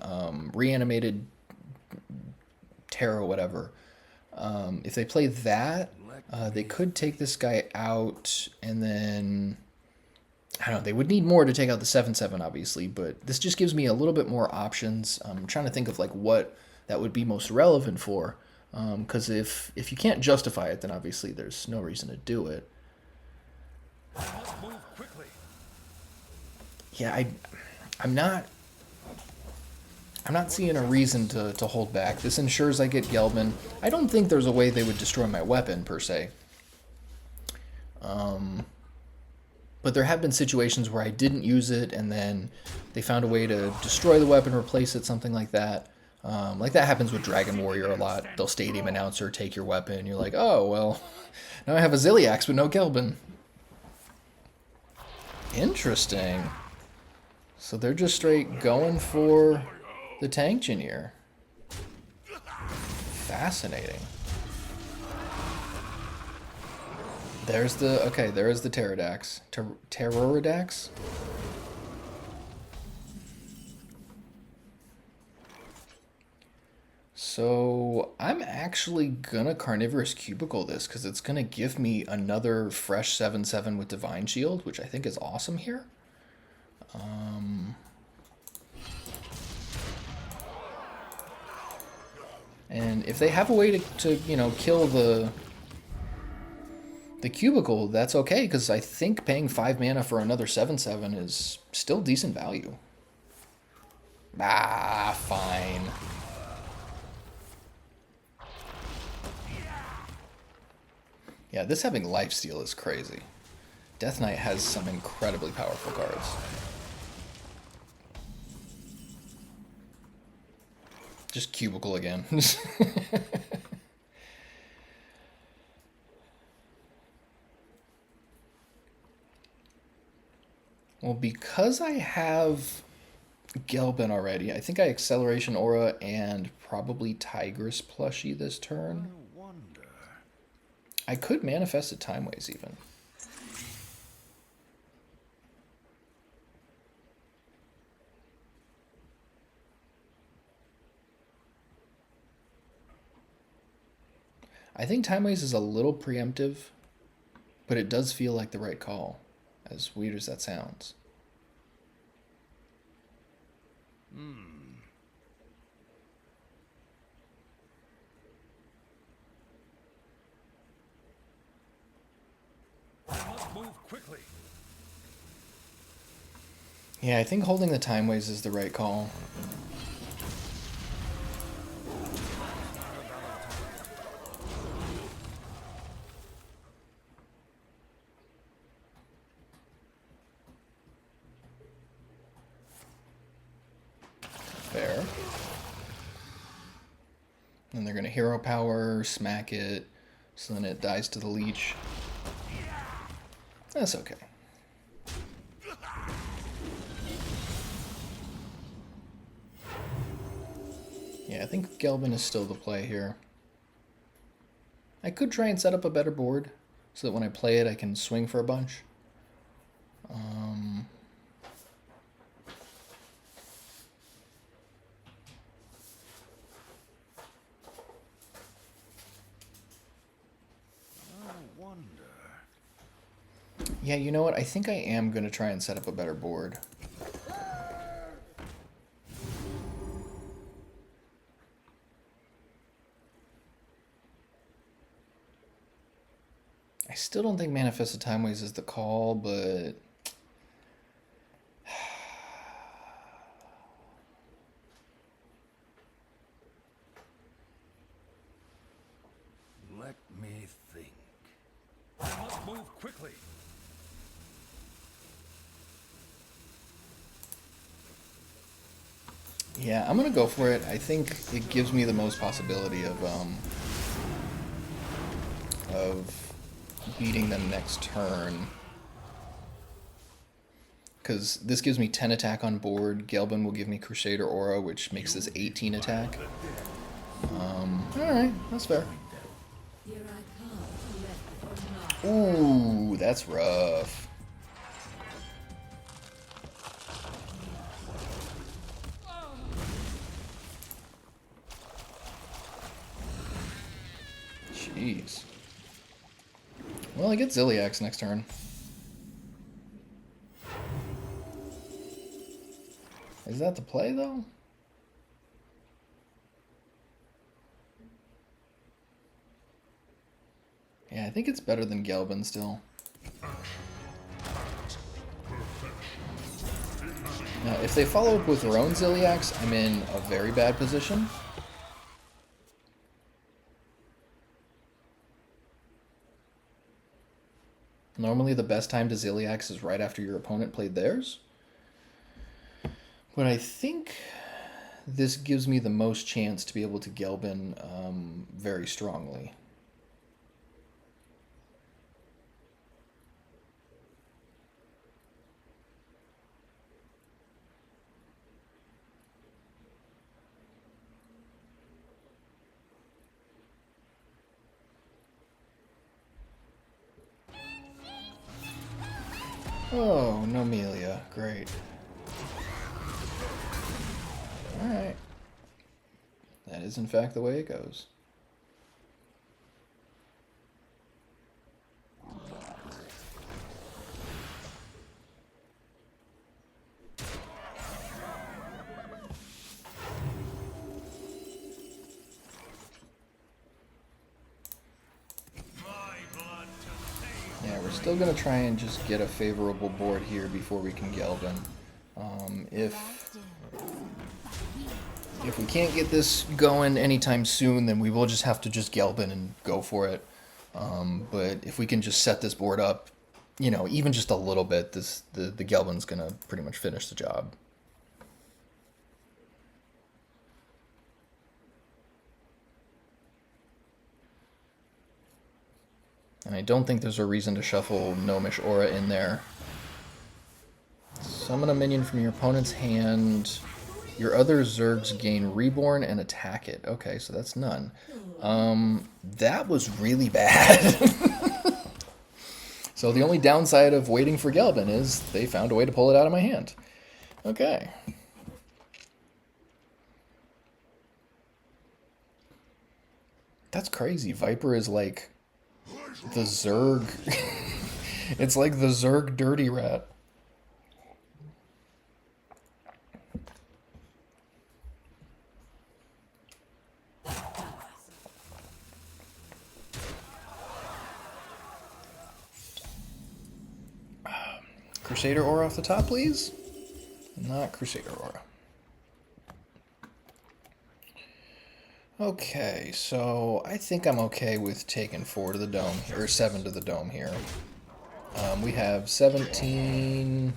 reanimated Terra, whatever, if they play that, they could take this guy out, and then, I don't know, they would need more to take out the 7/7, obviously, but this just gives me a little bit more options. I'm trying to think of like what that would be most relevant for, because if you can't justify it, then obviously there's no reason to do it. Move quickly. Yeah, I'm not seeing a reason to hold back. This ensures I get Gelbin. I don't think there's a way they would destroy my weapon, per se. But there have been situations where I didn't use it, and then they found a way to destroy the weapon, replace it, something like that. Like that happens with Dragon Warrior a lot. They'll stadium announcer, take your weapon, and you're like, oh, well, now I have a Ziliax but no Gelbin. Interesting. So they're just straight going for the tank engineer. Fascinating. There's the, okay, there is the Pterodax. Pteroridax? So I'm actually gonna Carnivorous Cubicle this because it's gonna give me another fresh 7/7 with Divine Shield, which I think is awesome here. And if they have a way to you know, kill the cubicle, that's okay, because I think paying 5 mana for another 7/7 is still decent value. Ah, fine. Yeah, this having lifesteal is crazy. Death Knight has some incredibly powerful cards. Just cubicle again. Well, because I have Gelbin already, I think I Acceleration Aura and probably Tigress plushie this turn. I could manifest a Timeways even. I think Timeways is a little preemptive, but it does feel like the right call, as weird as that sounds. Move quickly. Yeah, I think holding the Timeways is the right call. Fair. And they're going to Hero Power, smack it, so then it dies to the Leech. That's okay. Yeah, I think Gelbin is still the play here. I could try and set up a better board so that when I play it I can swing for a bunch. Yeah, you know what? I think I am going to try and set up a better board. I still don't think Manifest of Timeways is the call, but... Let me think. Move quickly. Yeah, I'm gonna go for it. I think it gives me the most possibility of beating them next turn. Because this gives me 10 attack on board. Gelbin will give me Crusader Aura, which makes this 18 attack. Alright, that's fair. Ooh, that's rough. Jeez. Well, I get Ziliax next turn. Is that the play, though? Yeah, I think it's better than Gelbin still. Now, if they follow up with their own Ziliax, I'm in a very bad position. Normally the best time to Ziliax is right after your opponent played theirs. But I think this gives me the most chance to be able to Gelbin very strongly. Oh, no Melia. Great. Alright. That is in fact the way it goes. Yeah, we're still going to try and just get a favorable board here before we can Gelbin. If we can't get this going anytime soon, then we will just have to just Gelbin and go for it. But if we can just set this board up, you know, even just a little bit, the Gelbin's going to pretty much finish the job. And I don't think there's a reason to shuffle Gnomish Aura in there. Summon a minion from your opponent's hand. Your other Zergs gain Reborn and attack it. Okay, so that's none. That was really bad. So the only downside of waiting for Gelbin is they found a way to pull it out of my hand. Okay. That's crazy. Viper is like the Zerg. It's like the Zerg dirty rat. Crusader Aura off the top, please. Not Crusader Aura. Okay, so I think I'm okay with taking 4 to the dome, or 7 to the dome here. We have 17.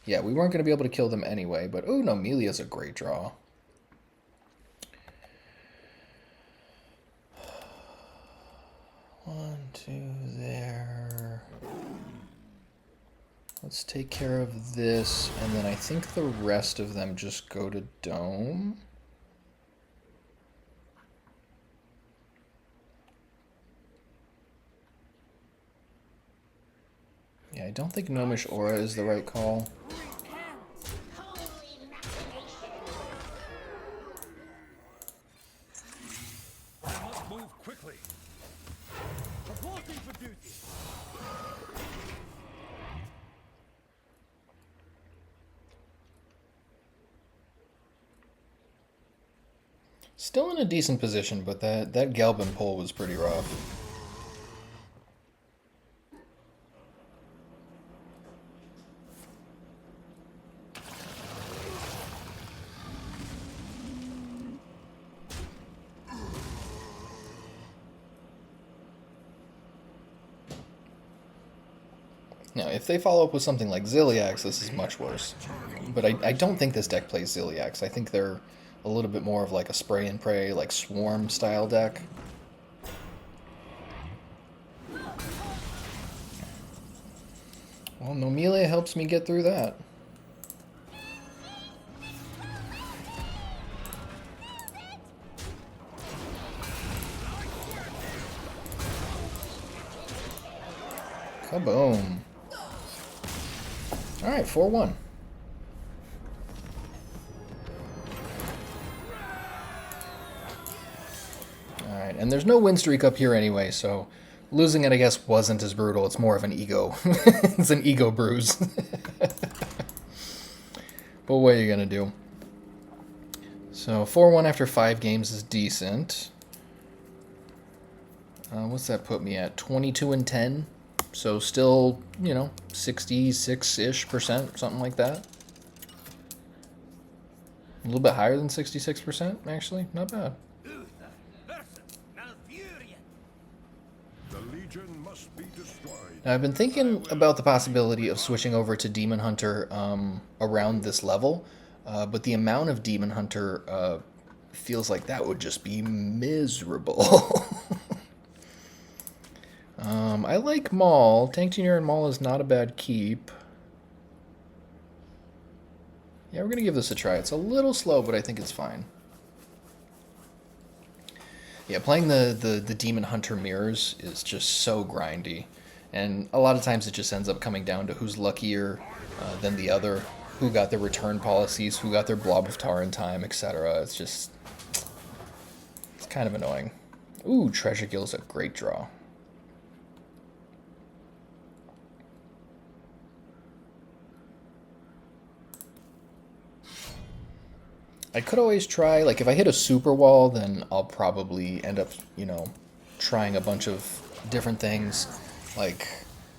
Yeah, we weren't going to be able to kill them anyway, but oh no, Melia's a great draw. One, two, there. Let's take care of this, and then I think the rest of them just go to dome. Yeah, I don't think Gnomish Aura is the right call. I must move quickly. Reporting for duty. Still in a decent position, but that Gelbin pull was pretty rough. Now, if they follow up with something like Ziliax, this is much worse. But I don't think this deck plays Ziliax. I think they're a little bit more of like a spray and pray, like Swarm style deck. Well, Nomelia helps me get through that. Kaboom. Alright, 4-1. Alright, and there's no win streak up here anyway, so losing it, I guess, wasn't as brutal. It's more of an ego. It's an ego bruise. But what are you going to do? So 4-1 after 5 games is decent. What's that put me at? 22-10. So still, you know, 66-ish%, something like that. A little bit higher than 66%, actually. Not bad. The Legion must be destroyed. Now, I've been thinking about the possibility of switching over to Demon Hunter around this level, but the amount of Demon Hunter feels like that would just be miserable. I like Maul. Tank Junior and Maul is not a bad keep. Yeah, we're going to give this a try. It's a little slow, but I think it's fine. Yeah, playing the Demon Hunter mirrors is just so grindy. And a lot of times it just ends up coming down to who's luckier than the other, who got their return policies, who got their Blob of Tar in time, etc. It's just... it's kind of annoying. Ooh, Treasure Gill's a great draw. I could always try, like, if I hit a super wall, then I'll probably end up, you know, trying a bunch of different things. Like,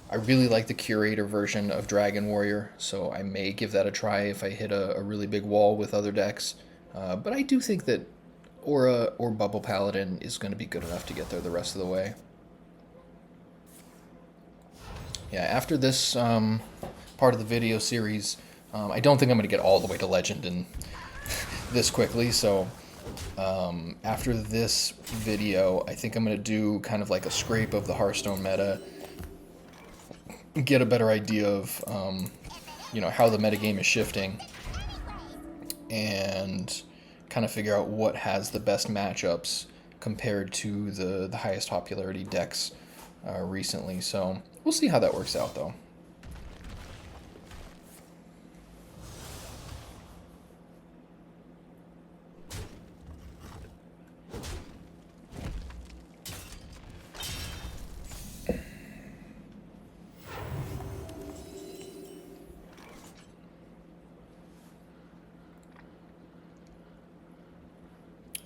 I really like the Curator version of Dragon Warrior, so I may give that a try if I hit a really big wall with other decks. But I do think that Aura or Bubble Paladin is going to be good enough to get there the rest of the way. Yeah, after this part of the video series, I don't think I'm going to get all the way to Legend and this quickly, so after this video I think I'm going to do kind of like a scrape of the Hearthstone meta, get a better idea of you know, how the metagame is shifting, and kind of figure out what has the best matchups compared to the highest popularity decks recently. So we'll see how that works out though.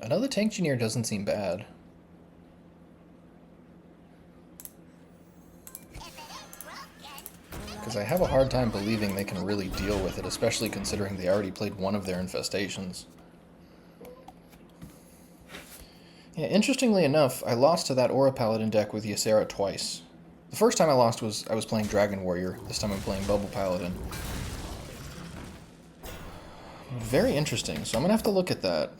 Another Tank Engineer doesn't seem bad. Because I have a hard time believing they can really deal with it, especially considering they already played one of their infestations. Yeah, interestingly enough, I lost to that Aura Paladin deck with Ysera twice. The first time I lost was I was playing Dragon Warrior. This time I'm playing Bubble Paladin. Very interesting, so I'm going to have to look at that.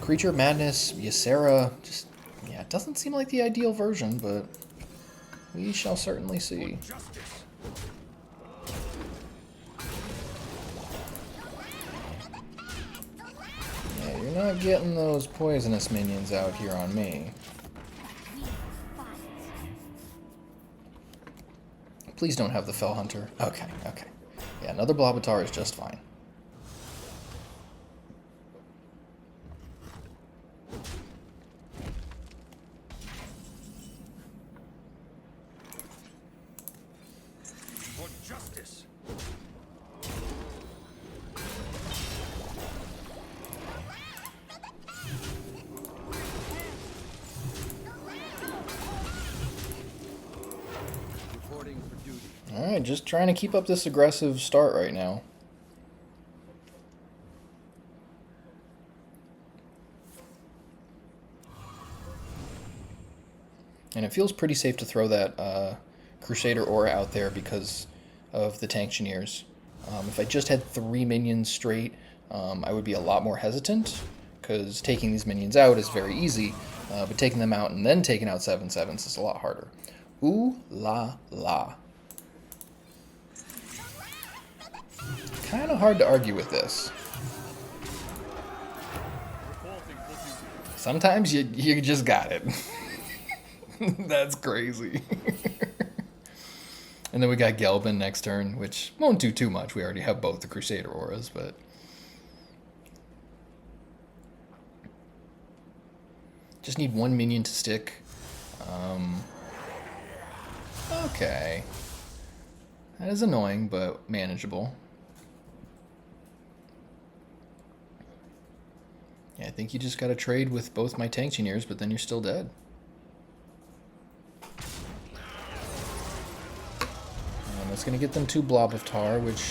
Creature Madness, Ysera, just, yeah, it doesn't seem like the ideal version, but we shall certainly see. Yeah, you're not getting those poisonous minions out here on me. Please don't have the Fell Hunter. Okay, okay. Yeah, another Blobatar is just fine. Justice. Reporting for duty. Alright, just trying to keep up this aggressive start right now. And it feels pretty safe to throw that Crusader Aura out there because of the Tank Engineers. If I just had 3 minions straight, I would be a lot more hesitant, because taking these minions out is very easy, but taking them out and then taking out 7/7s is a lot harder. Ooh la la. Kind of hard to argue with this. Sometimes you just got it. That's crazy. And then we got Gelbin next turn, which won't do too much. We already have both the Crusader auras, but... Just need one minion to stick. Okay. That is annoying, but manageable. Yeah, I think you just gotta trade with both my tank engineers, but then you're still dead. That's gonna get them 2 Blob of Tar, which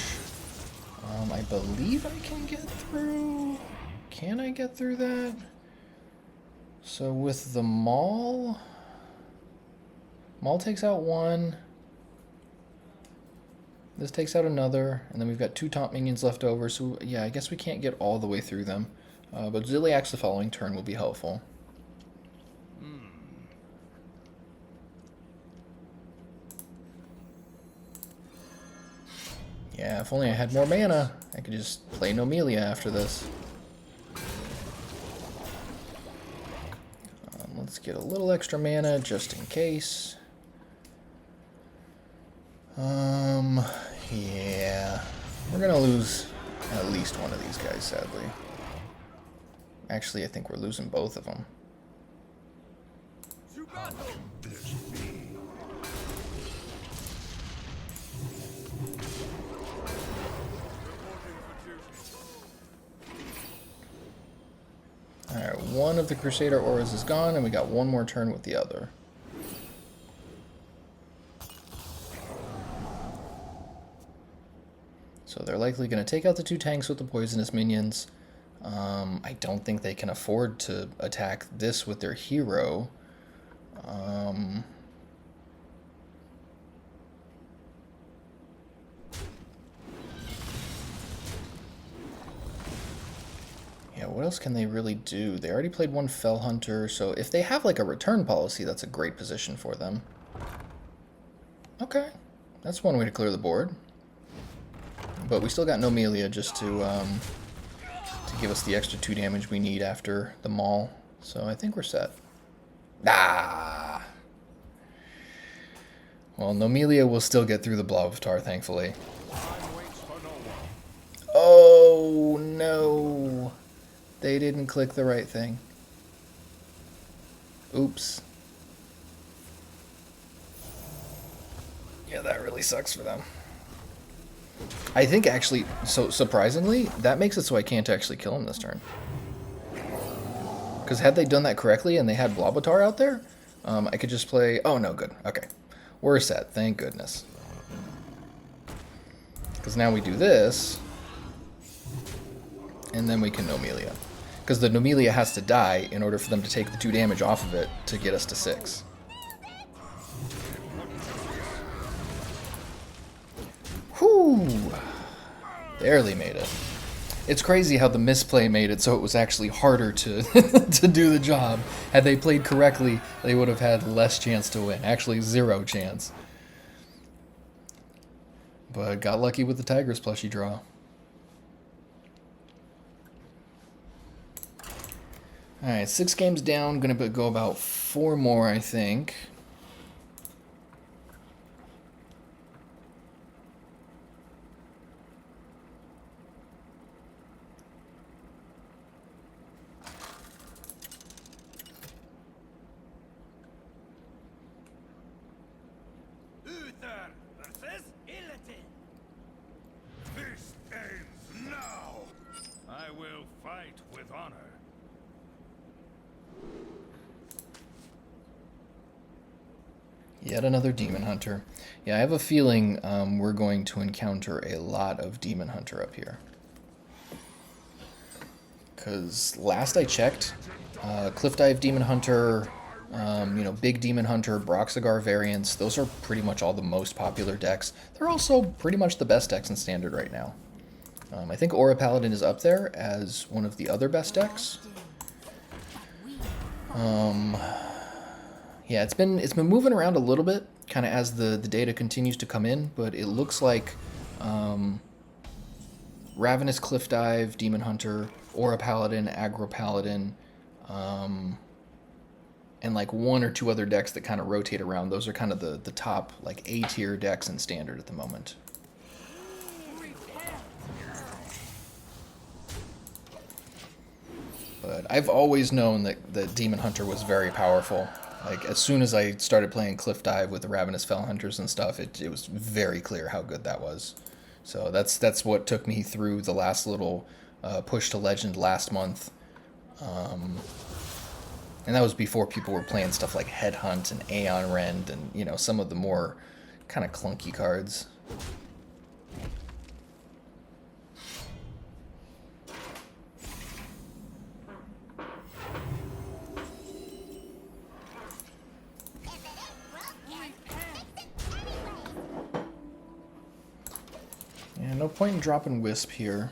I believe I can get through. Can I get through that? So with the Maul takes out 1. This takes out another, and then we've got 2 taunt minions left over, so yeah, I guess we can't get all the way through them. But Ziliax the following turn will be helpful. Yeah, if only I had more mana, I could just play Nomelia after this. Let's get a little extra mana just in case. Yeah. We're gonna lose at least one of these guys, sadly. Actually, I think we're losing both of them. Alright, one of the Crusader auras is gone, and we got one more turn with the other. So they're likely going to take out the 2 tanks with the poisonous minions. I don't think they can afford to attack this with their hero. Yeah, what else can they really do? They already played 1 Fell Hunter, so if they have like a return policy, that's a great position for them. Okay, that's one way to clear the board. But we still got Nomelia just to give us the extra 2 damage we need after the Maul. So I think we're set. Ah! Well, Nomelia will still get through the Blob of Tar, thankfully. Oh, no. They didn't click the right thing. Oops. Yeah, that really sucks for them. I think actually, so surprisingly, that makes it so I can't actually kill him this turn. Because had they done that correctly and they had Blobatar out there, I could just play... Oh, no, good. Okay. We're set. Thank goodness. Because now we do this, and then we can Nomelia. Because the Nomelia has to die in order for them to take the 2 damage off of it to get us to 6. Whew! Barely made it. It's crazy how the misplay made it so it was actually harder to to do the job. Had they played correctly, they would have had less chance to win. Actually, 0 chance. But got lucky with the Tigress plushie draw. Alright, 6 games down. Gonna go about 4 more, I think. This ends now. I will fight with honor. Yet another Demon Hunter. Yeah, I have a feeling we're going to encounter a lot of Demon Hunter up here. Because last I checked, Cliff Dive Demon Hunter, Big Demon Hunter, Broxigar variants, those are pretty much all the most popular decks. They're also pretty much the best decks in Standard right now. I think Aura Paladin is up there as one of the other best decks. Yeah, it's been moving around a little bit, kind of as the data continues to come in, but it looks like Ravenous Cliff Dive, Demon Hunter, Aura Paladin, Aggro Paladin, and like one or two other decks that kind of rotate around. Those are kind of the top like A tier decks in Standard at the moment. But I've always known that Demon Hunter was very powerful. Like, as soon as I started playing Cliff Dive with the Ravenous Fell Hunters and stuff, it was very clear how good that was. So that's what took me through the last little push to Legend last month. And that was before people were playing stuff like Headhunt and Aeon Rend and, you know, some of the more kind of clunky cards. Yeah, no point in dropping Wisp here.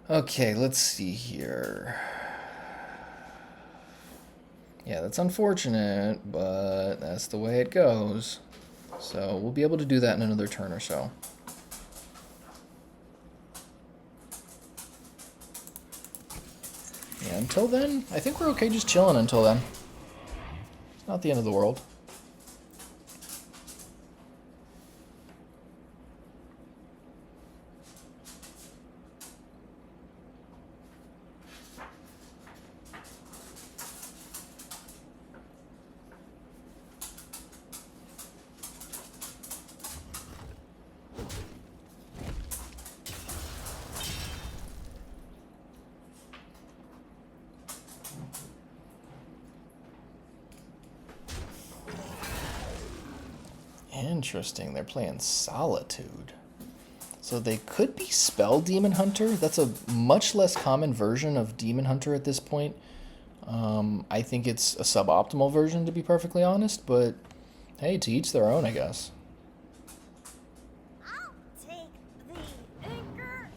Okay, let's see here. Yeah, that's unfortunate, but that's the way it goes. So we'll be able to do that in another turn or so. Yeah, until then, I think we're okay just chilling until then. It's not the end of the world. Interesting, they're playing Solitude. So they could be Spell Demon Hunter. That's a much less common version of Demon Hunter at this point. I think it's a suboptimal version, to be perfectly honest, but hey, to each their own, I guess. I'll take the anchor.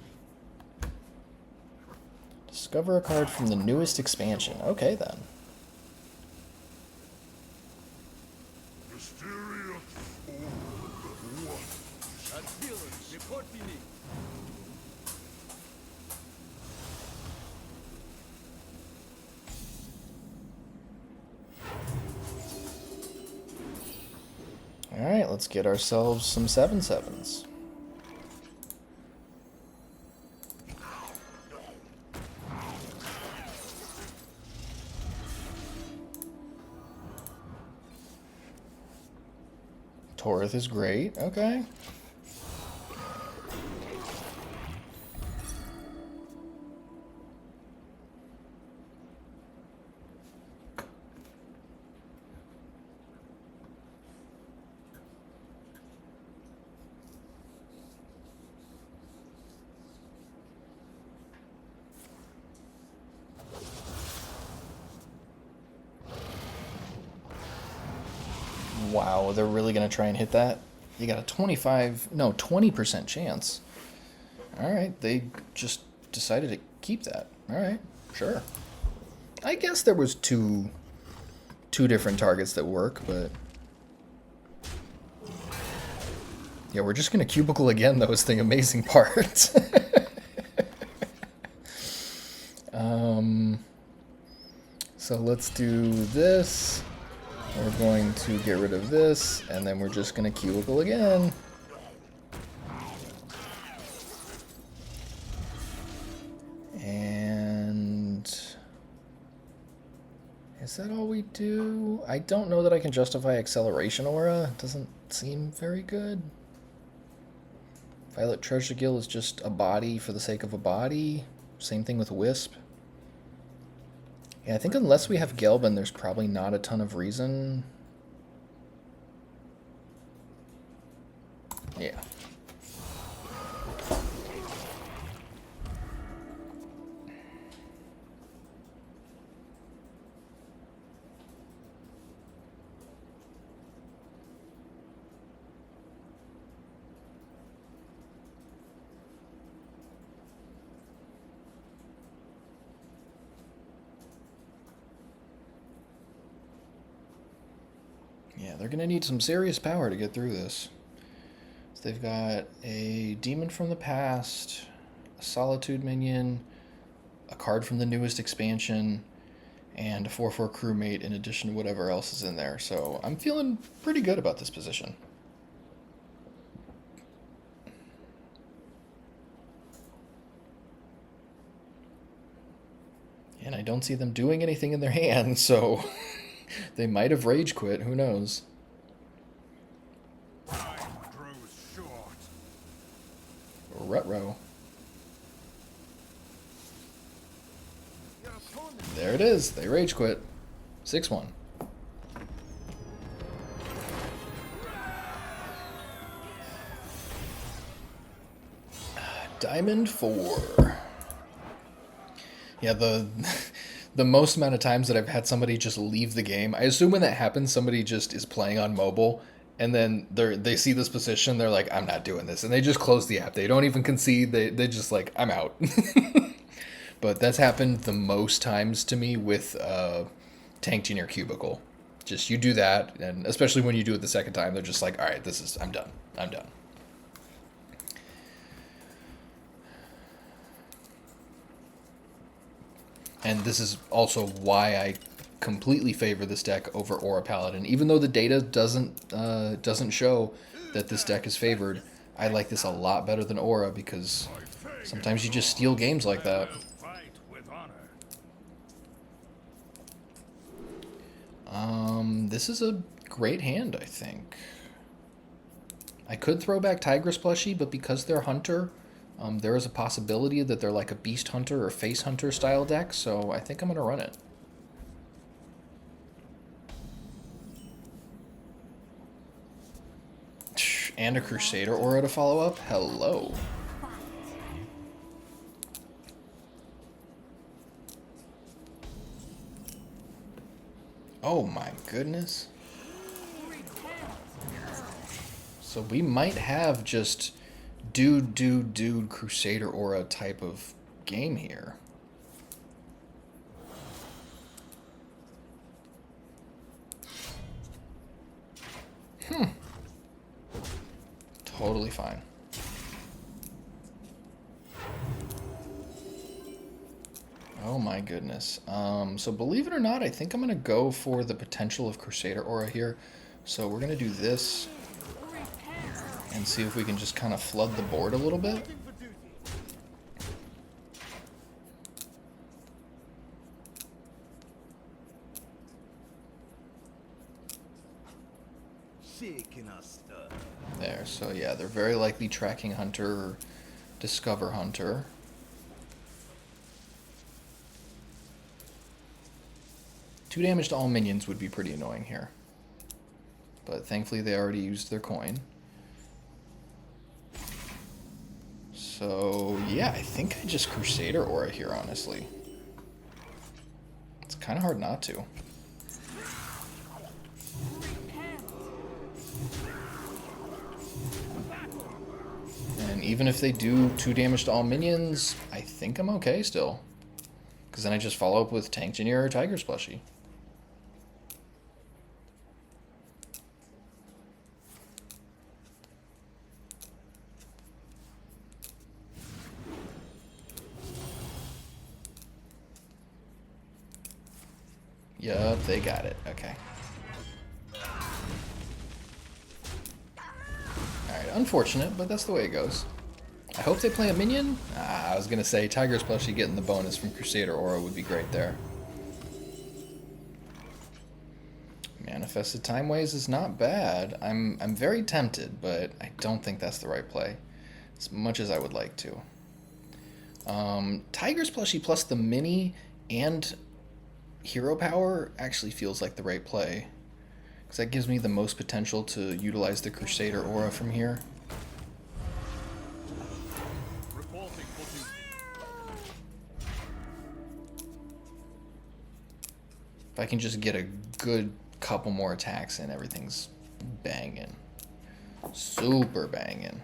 Discover a card from the newest expansion. Okay, then. Mysterious orb. Adherents, report to me. Alright, let's get ourselves some 7/7s. Torith is great. Okay. Wow, they're really going to try and hit that? You got a 20% chance. Alright, they just decided to keep that. Alright, sure. I guess there was two different targets that work, but... Yeah, we're just going to cubicle again, though, is the amazing part. So let's do this. We're going to get rid of this, and then we're just going to cubicle again. And is that all we do? I don't know that I can justify Acceleration Aura. It doesn't seem very good. Violet Treasure Gill is just a body for the sake of a body. Same thing with Wisp. Yeah, I think unless we have Gelbin, there's probably not a ton of reason. Yeah. Yeah, they're going to need some serious power to get through this. So they've got a Demon from the Past, a Solitude minion, a card from the newest expansion, and a 4/4 crewmate in addition to whatever else is in there. So I'm feeling pretty good about this position. And I don't see them doing anything in their hand, so they might have rage quit, who knows. Time grows short. Rutro. Your opponent There it is. They rage quit. 6-1. Diamond 4. Yeah, the most amount of times that I've had somebody just leave the game, I assume when that happens, somebody just is playing on mobile, and then they see this position, they're like, I'm not doing this, and they just close the app. They don't even concede. They just like, I'm out. But that's happened the most times to me with Tanked in Your Cubicle. Just you do that, and especially when you do it the second time, they're just like, all right, I'm done. I'm done. And this is also why I completely favor this deck over Aura Paladin. Even though the data doesn't show that this deck is favored, I like this a lot better than Aura because sometimes you just steal games like that. Fight with honor. This is a great hand, I think. I could throw back Tigress Plushie, but because they're Hunter, there is a possibility that they're like a Beast Hunter or Face Hunter style deck, so I think I'm going to run it. And a Crusader Aura to follow up? Hello. Oh my goodness. So we might have just dude Crusader Aura type of game here. Totally fine. Oh my goodness. So believe it or not, I think I'm going to go for the potential of Crusader Aura here. So we're going to do this and see if we can just kind of flood the board a little bit. for duty. Shaking us up. There, so yeah, they're very likely tracking Hunter or Discover Hunter. Two damage to all minions would be pretty annoying here. But thankfully they already used their coin. So yeah, I think I just Crusader Aura here, honestly. It's kind of hard not to. And even if they do 2 damage to all minions, I think I'm okay still. Because then I just follow up with Tanked Engineer or Tiger's Plushie. Yup, they got it. Okay. Alright, unfortunate, but that's the way it goes. I hope they play a minion. I was going to say Tiger's Plushie getting the bonus from Crusader Aura would be great there. Manifested Time Ways is not bad. I'm very tempted, but I don't think that's the right play. as much as I would like to. Tiger's plushie plus the mini and hero power actually feels like the right play, because that gives me the most potential to utilize the Crusader aura from here. Reporting for duty. If I can just get a good couple more attacks in, everything's banging. Super banging.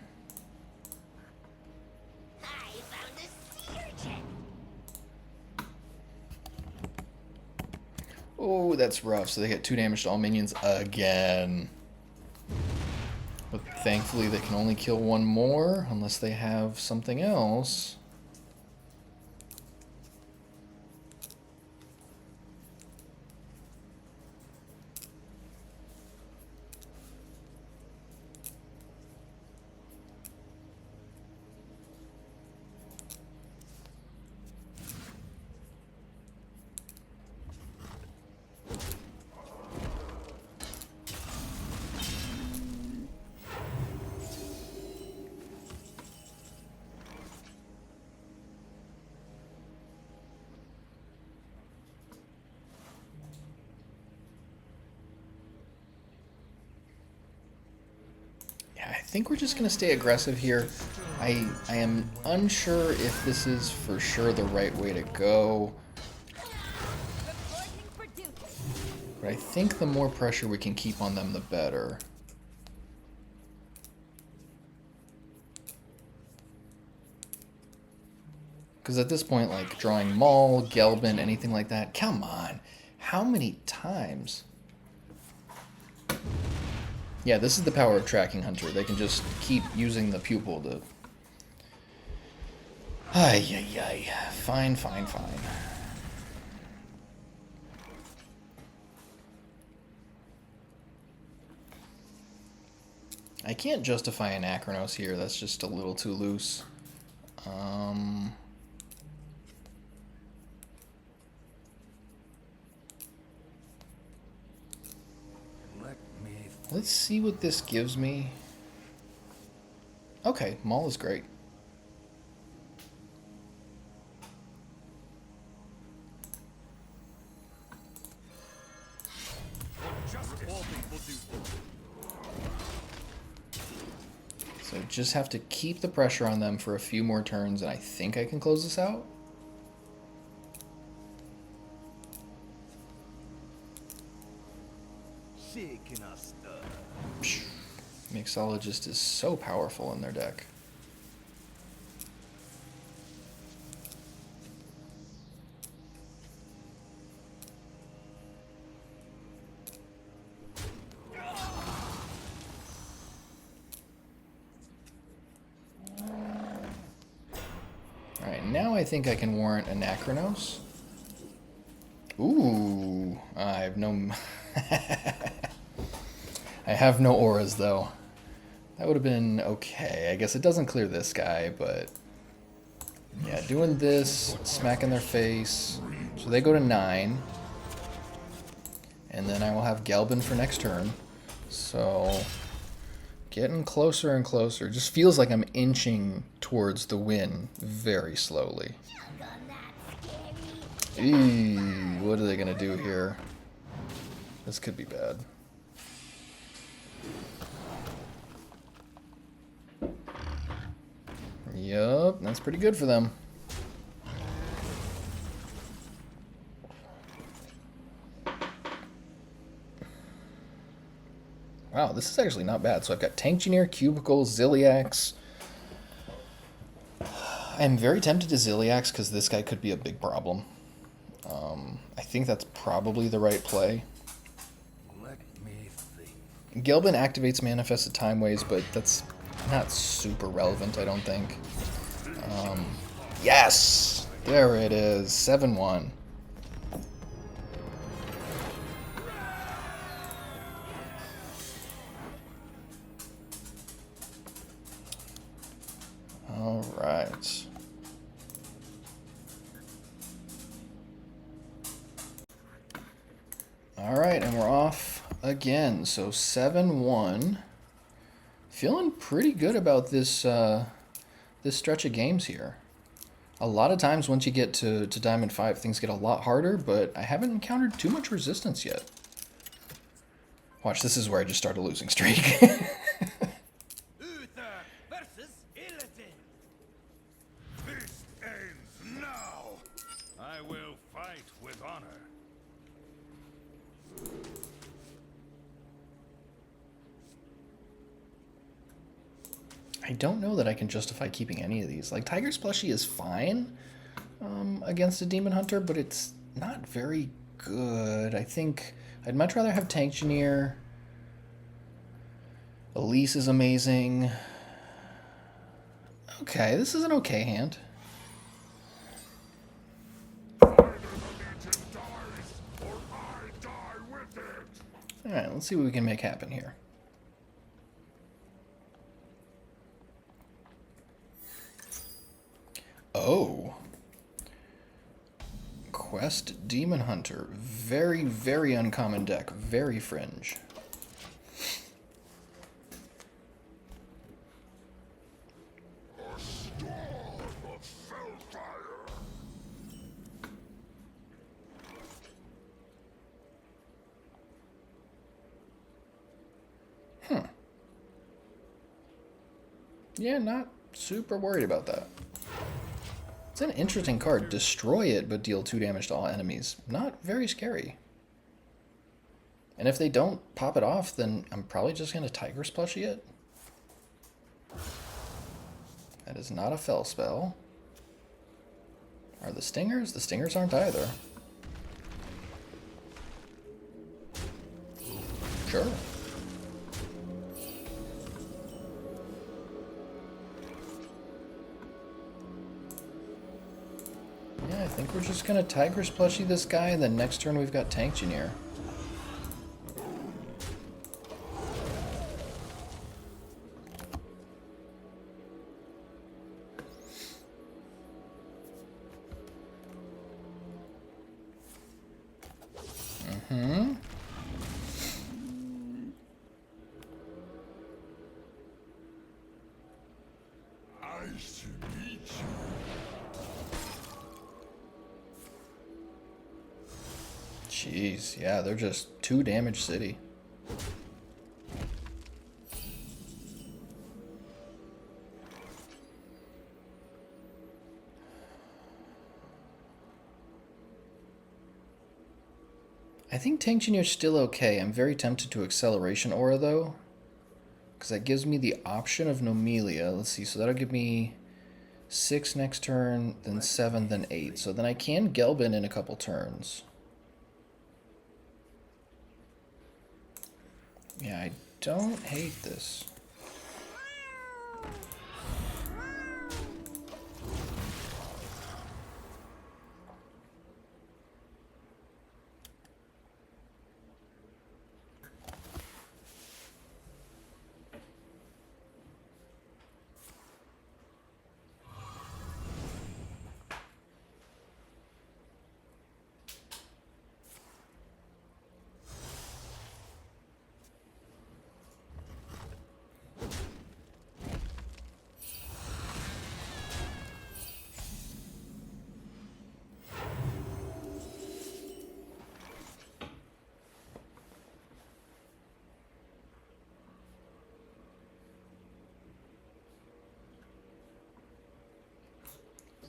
I found a sea urchin. Oh, that's rough. So they get 2 damage to all minions again. But thankfully they can only kill 1 more unless they have something else. I think we're just going to stay aggressive here. I am unsure if this is for sure the right way to go. Reporting for duty. But I think the more pressure we can keep on them, the better. Because at this point, like, drawing Maul, Gelbin, anything like that, come on. How many times? Yeah, this is the power of Tracking Hunter. They can just keep using the pupil to... Ay, ay, ay. Fine, fine, fine. I can't justify Anachronos here. That's just a little too loose. Let me. Let's see what this gives me. Okay, Maul is great. Reporting for duty. So just have to keep the pressure on them for a few more turns, and I think I can close this out. Shaking us up. Mixologist is so powerful in their deck. Alright, now I think I can warrant Anachronos. Ooh, I have no... I have no auras, though. That would have been okay. I guess it doesn't clear this guy, but... Yeah, doing this, smack in their face. So they go to 9. And then I will have Gelbin for next turn. So... Getting closer and closer. Just feels like I'm inching towards the win very slowly. Eee, what are they going to do here? This could be bad. Yup, that's pretty good for them. Wow, this is actually not bad. So I've got Tank Engineer, Cubicle, Ziliax. I'm very tempted to Ziliax because this guy could be a big problem. I think that's probably the right play. Let me think. Gelbin activates Manifested Time Waves, but that's not super relevant, I don't think. Yes! There it is. 7-1. All right. All right, and we're off again. So 7-1. Feeling pretty good about this this stretch of games here. A lot of times once you get to Diamond 5, things get a lot harder, but I haven't encountered too much resistance yet. Watch, this is where I just started losing streak. Uther versus Illidan. This ends now. I will fight with honor. I don't know that I can justify keeping any of these. Like, Tiger's Plushie is fine against a Demon Hunter, but it's not very good. I think I'd much rather have Tank Engineer. Elise is amazing. Okay, this is an okay hand. Alright, let's see what we can make happen here. Oh. Quest Demon Hunter. Very, very uncommon deck. Very fringe. Yeah, not super worried about that. It's an interesting card. Destroy it, but deal 2 damage to all enemies. Not very scary. And if they don't pop it off, then I'm probably just going to Tiger's Plushie it. That is not a fell spell. Are the stingers? The stingers aren't either. Sure. Yeah, I think we're just gonna Tiger's Plushie this guy, and then next turn we've got Tank Engineer. Nice to meet you. Jeez, yeah, they're just 2 damage city. I think Tank Engineer's still okay. I'm very tempted to Acceleration Aura, though, because that gives me the option of Nomelia. Let's see, so that'll give me 6 next turn, then 7, then 8. So then I can Gelbin in a couple turns. Yeah, I don't hate this.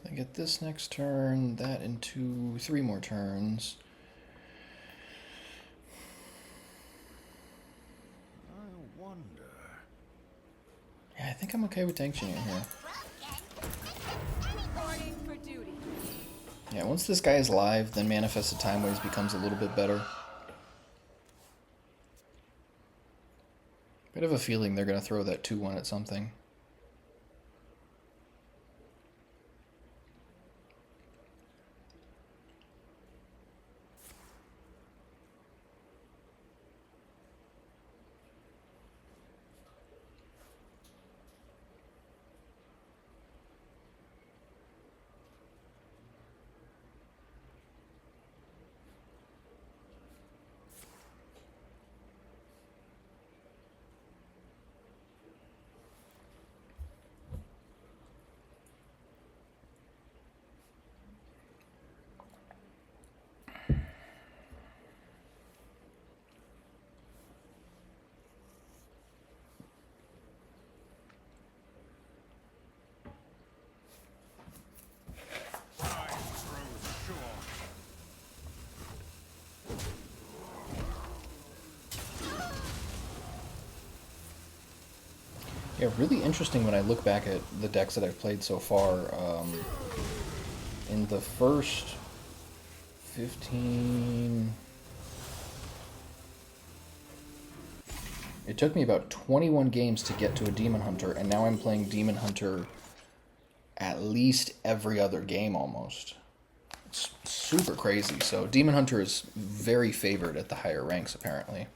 I get this next turn, that into 3 more turns. I wonder. Yeah, I think I'm okay with Tank Engineer here. Reporting for duty. Yeah, once this guy is live, then Manifested Time Waves becomes a little bit better. Bit of a feeling they're going to throw that 2-1 at something. Yeah, really interesting when I look back at the decks that I've played so far. In the first 15... It took me about 21 games to get to a Demon Hunter, and now I'm playing Demon Hunter at least every other game almost. It's super crazy. So Demon Hunter is very favored at the higher ranks, apparently.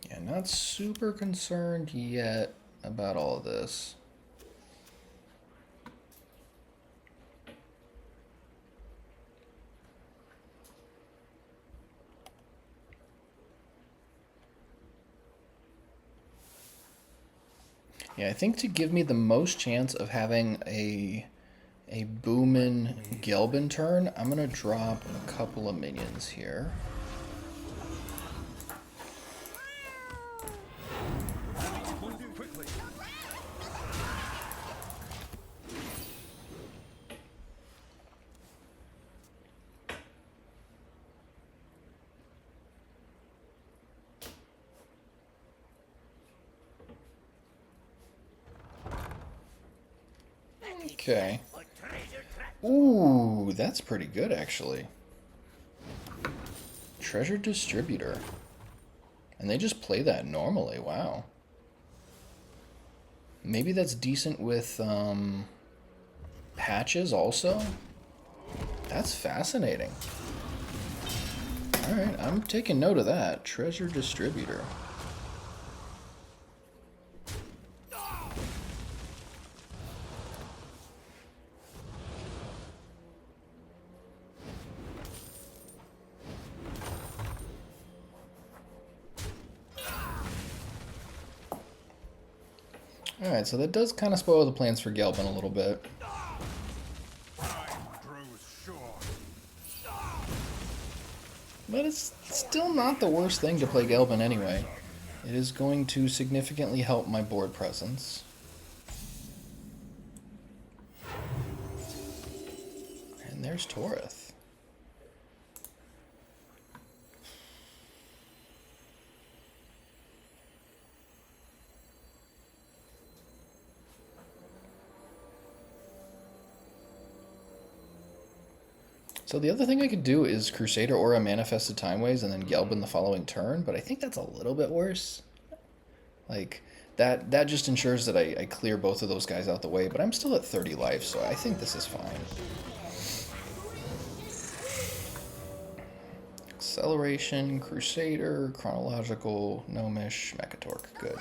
Yeah, not super concerned yet about all of this. Yeah, I think to give me the most chance of having a Boomin Gelbin turn, I'm gonna drop a couple of minions here. Move quickly. Okay. Ooh, that's pretty good actually. Treasure Distributor. And they just play that normally, wow. Maybe that's decent with patches also? That's fascinating. Alright, I'm taking note of that. Treasure Distributor. Alright, so that does kind of spoil the plans for Gelbin a little bit. Time grows short. But it's still not the worst thing to play Gelbin anyway. It is going to significantly help my board presence. And there's Torith. So the other thing I could do is Crusader Aura Manifested Timeways and then Gelbin the following turn, but I think that's a little bit worse. Like, that just ensures that I clear both of those guys out the way, but I'm still at 30 life, so I think this is fine. Acceleration, Crusader, Chronological, Gnomish, Mechatork. Good.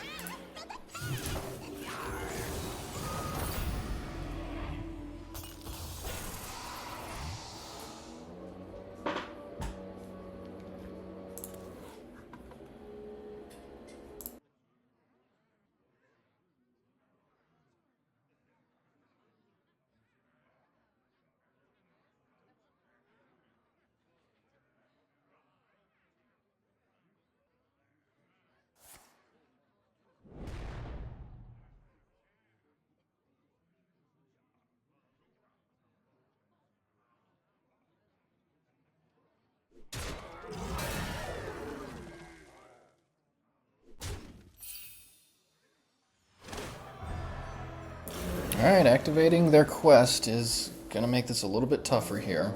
Alright, activating their quest is gonna make this a little bit tougher here.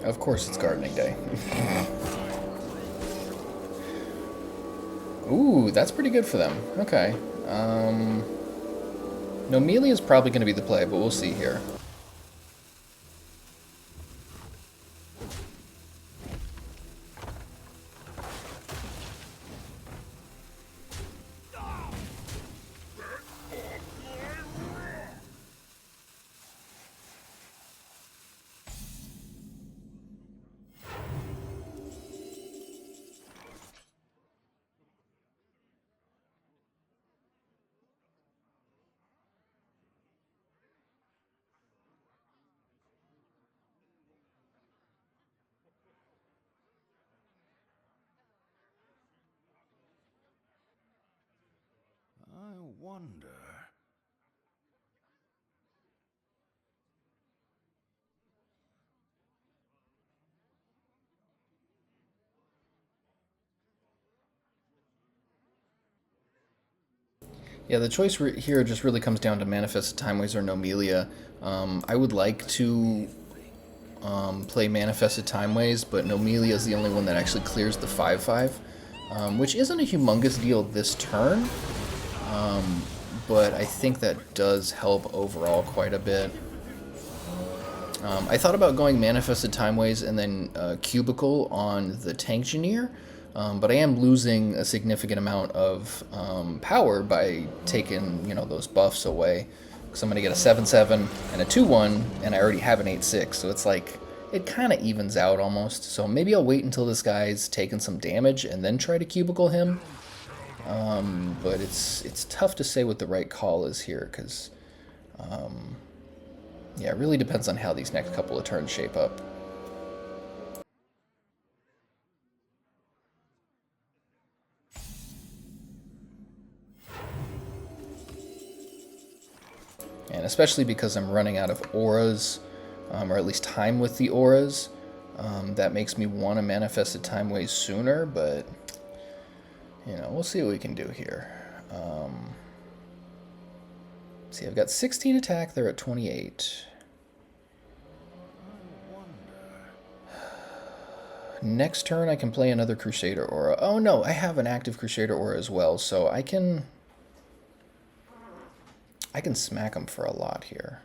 Of course it's gardening day. Ooh, that's pretty good for them. Okay. Nomelia is probably going to be the play, but we'll see here. I wonder. Yeah, the choice here just really comes down to Manifest Timeways or Nomelia. I would like to play Manifested Timeways, but Nomelia is the only one that actually clears the 5/5, which isn't a humongous deal this turn, but I think that does help overall quite a bit. I thought about going Manifested Timeways and then Cubicle on the Tankgineer, but I am losing a significant amount of power by taking, those buffs away. So I'm going to get a 7/7 and a 2/1, and I already have an 8/6, so it's like, it kind of evens out almost. So maybe I'll wait until this guy's taken some damage and then try to Cubicle him. But it's tough to say what the right call is here, because, yeah, it really depends on how these next couple of turns shape up. And especially because I'm running out of auras, or at least time with the auras, that makes me want to manifest a time way sooner, but, we'll see what we can do here. See, I've got 16 attack, they're at 28. Next turn I can play another Crusader Aura. Oh no, I have an active Crusader Aura as well, so I can smack him for a lot here.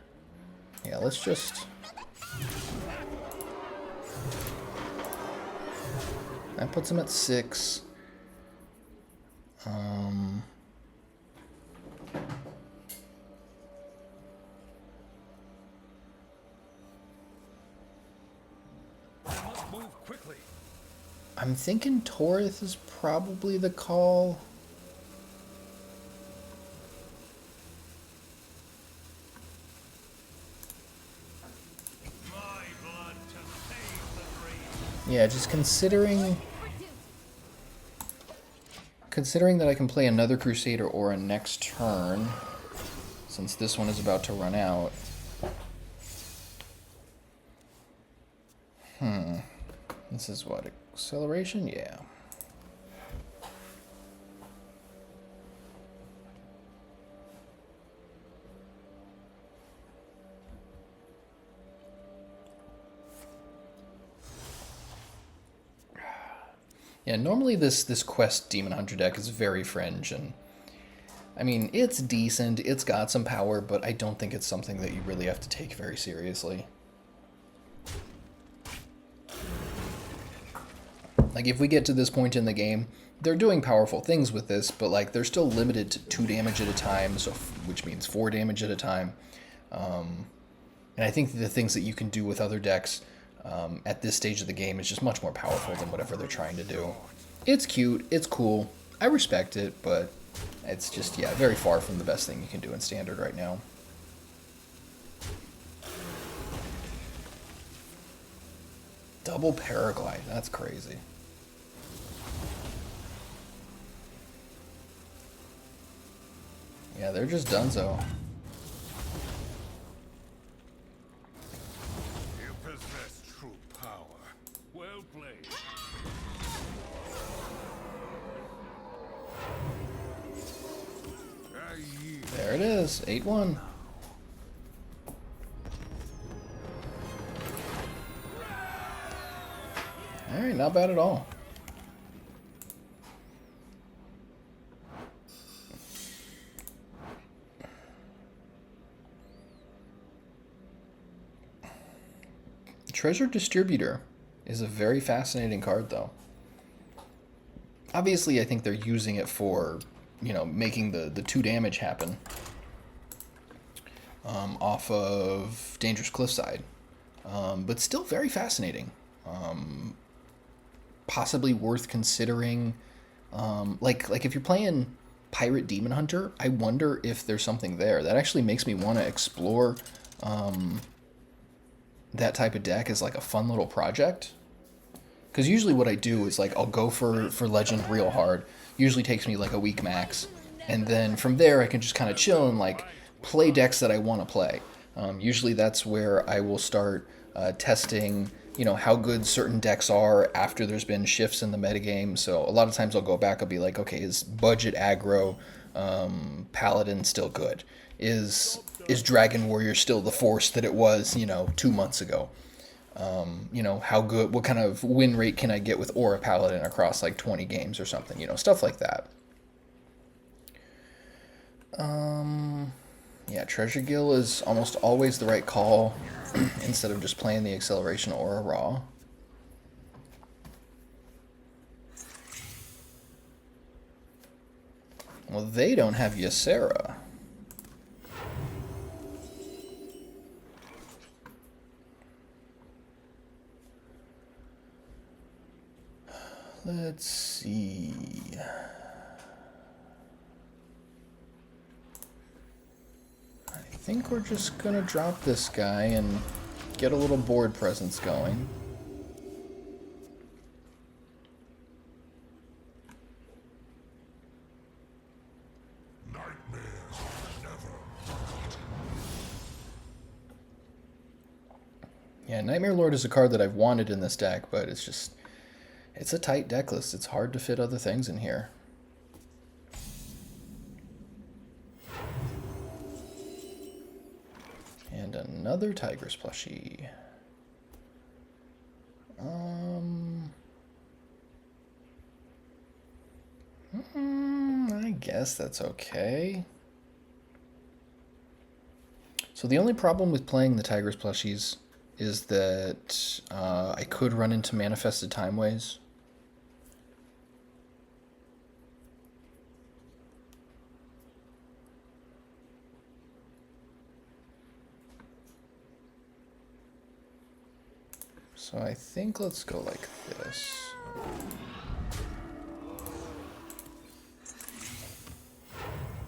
Yeah, let's just... That puts him at 6. Move quickly. I'm thinking Torith is probably the call. My blood to save the dream. Yeah, just considering that I can play another Crusader Aura next turn, since this one is about to run out. This is what, acceleration? Yeah. Yeah, normally this quest Demon Hunter deck is very fringe, and I mean, it's decent, it's got some power, but I don't think it's something that you really have to take very seriously. Like, if we get to this point in the game, they're doing powerful things with this, but like, they're still limited to 2 damage at a time, so which means 4 damage at a time. And I think the things that you can do with other decks at this stage of the game is just much more powerful than whatever they're trying to do. It's cute, it's cool, I respect it, but it's just, yeah, very far from the best thing you can do in Standard right now. Double Paraglide, that's crazy. Yeah, they're just donezo. You possess true power. Well played. I yield. There it is, 8-1. Alright, not bad at all. Treasure Distributor is a very fascinating card, though. Obviously, I think they're using it for, making the 2 damage happen off of Dangerous Cliffside. But still very fascinating. Possibly worth considering. Like if you're playing Pirate Demon Hunter, I wonder if there's something there. That actually makes me want to explore that type of deck as like a fun little project. Because usually what I do is like I'll go for Legend real hard. Usually takes me like a week max. And then from there I can just kind of chill and like play decks that I want to play. Usually that's where I will start testing, how good certain decks are after there's been shifts in the metagame. So a lot of times I'll go back, I'll be like, okay, is budget aggro Paladin still good? Is Dragon Warrior still the force that it was, 2 months ago? How good, what kind of win rate can I get with Aura Paladin across like 20 games or something, stuff like that. Yeah, Treasure Gill is almost always the right call instead of just playing the Acceleration Aura raw. Well, they don't have Ysera. Let's see. I think we're just gonna drop this guy and get a little board presence going. Yeah, Nightmare Lord is a card that I've wanted in this deck, but it's a tight deck list. It's hard to fit other things in here. And another Tigress plushie. I guess that's okay. So the only problem with playing the Tigress plushies is that I could run into Manifested Timeways. So I think let's go like this.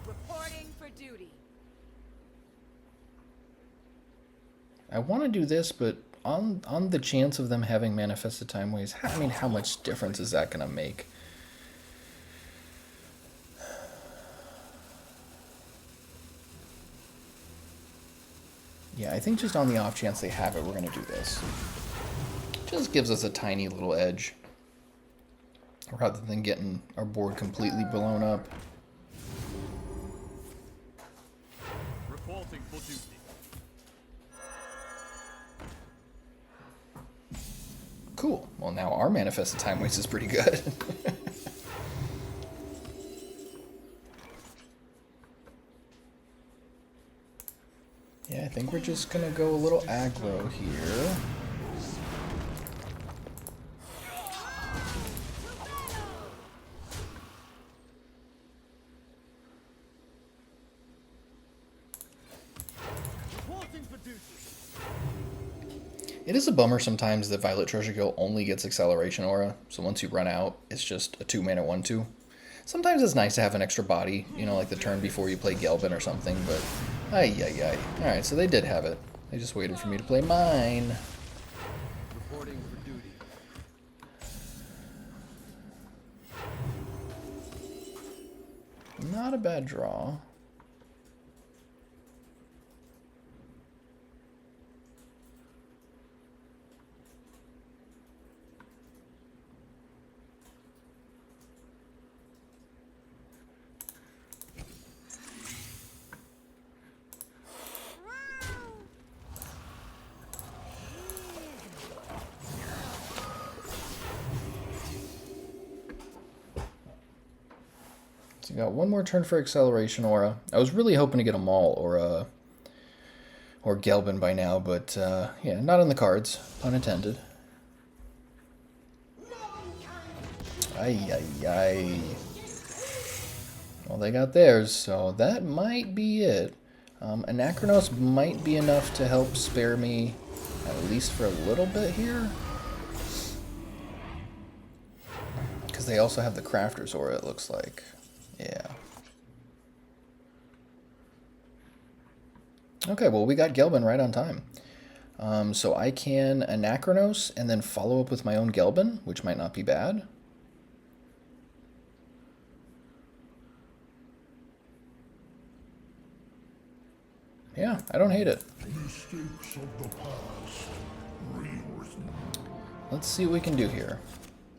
Reporting for duty. I want to do this, but on the chance of them having Manifested Timeways, I mean, how much difference is that going to make? Yeah, I think just on the off chance they have it, we're going to do this. Just gives us a tiny little edge, rather than getting our board completely blown up. Reporting for duty. Cool. Well, now our Manifested Timeways is pretty good. Yeah, I think we're just gonna go a little aggro here. Reporting for duty. It is a bummer sometimes that Violet Treasure Gill only gets Acceleration Aura, so once you run out, it's just a 2-mana 1/2. Sometimes it's nice to have an extra body, like the turn before you play Gelbin or something, but ay. Alright, so they did have it. They just waited for me to play mine. Reporting for duty. Not a bad draw. So you got one more turn for Acceleration Aura. I was really hoping to get a Maul or Gelbin by now, but yeah, not on the cards. Pun intended. Ay. Well, they got theirs, so that might be it. Anachronos might be enough to help spare me, at least for a little bit here. Because they also have the Crafter's Aura, it looks like. Yeah. Okay, well, we got Gelbin right on time. So I can Anachronos and then follow up with my own Gelbin, which might not be bad. Yeah, I don't hate it. Let's see what we can do here.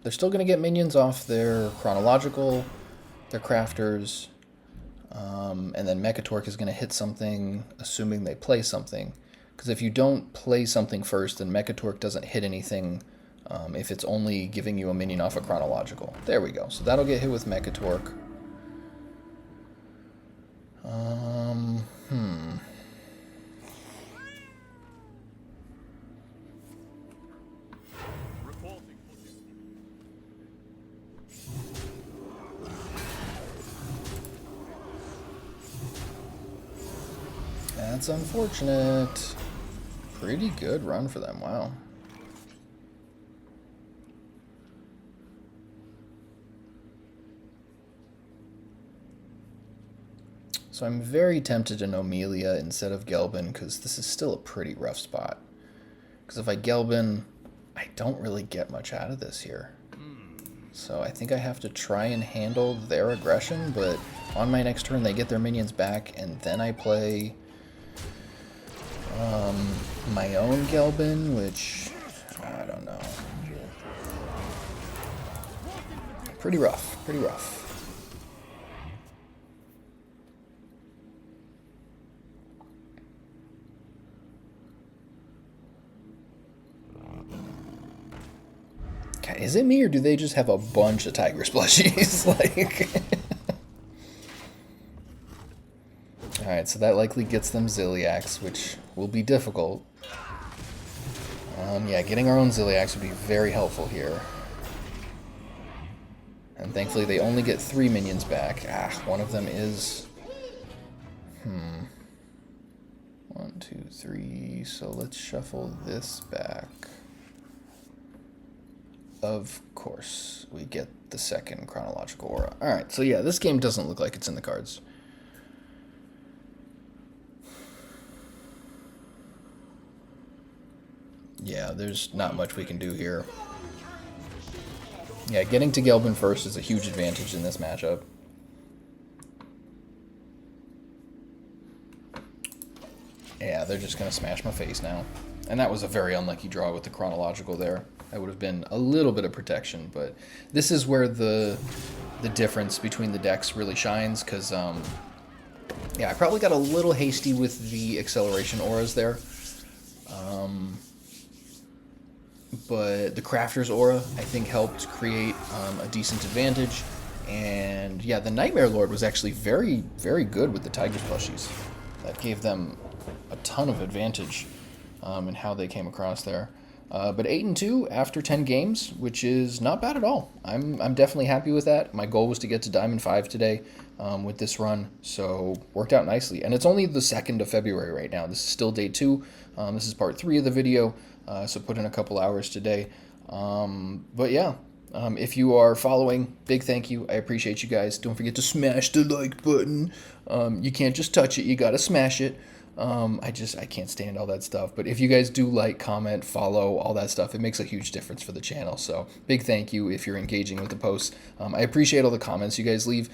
They're still going to get minions off their Chronological, their Crafters. And then Mechatork is going to hit something, assuming they play something. Because if you don't play something first, then Mechatork doesn't hit anything if it's only giving you a minion off a chronological. There we go. So that'll get hit with Mechatork. That's unfortunate. Pretty good run for them, wow. So I'm very tempted to Nomelia instead of Gelbin, because this is still a pretty rough spot. Because if I Gelbin, I don't really get much out of this here. So I think I have to try and handle their aggression, but on my next turn they get their minions back, and then I play my own Gelbin, which, I don't know. Pretty rough, pretty rough. Is it me, or do they just have a bunch of tiger plushies? Like, alright, so that likely gets them Ziliax, which will be difficult. Yeah, getting our own Ziliax would be very helpful here. And thankfully they only get 3 minions back. One of them is... 1, 2, 3, so let's shuffle this back. Of course, we get the second chronological aura. Alright, so yeah, this game doesn't look like it's in the cards. Yeah, there's not much we can do here. Yeah, getting to Gelbin first is a huge advantage in this matchup. Yeah, they're just going to smash my face now. And that was a very unlucky draw with the chronological there. That would have been a little bit of protection, but this is where the difference between the decks really shines, because, yeah, I probably got a little hasty with the acceleration auras there. But the Crafter's aura, I think, helped create a decent advantage. And, yeah, the Nightmare Lord was actually very, very good with the Tiger's plushies. That gave them a ton of advantage in how they came across there. But 8-2 after 10 games, which is not bad at all. I'm definitely happy with that. My goal was to get to Diamond 5 today with this run, so worked out nicely. And it's only the 2nd of February right now. This is still day 2. This is part 3 of the video, so put in a couple hours today. But yeah, if you are following, big thank you. I appreciate you guys. Don't forget to smash the like button. You can't just touch it, you gotta smash it. I can't stand all that stuff, but if you guys do like, comment, follow, all that stuff, it makes a huge difference for the channel. So big thank you if you're engaging with the posts. I appreciate all the comments you guys leave.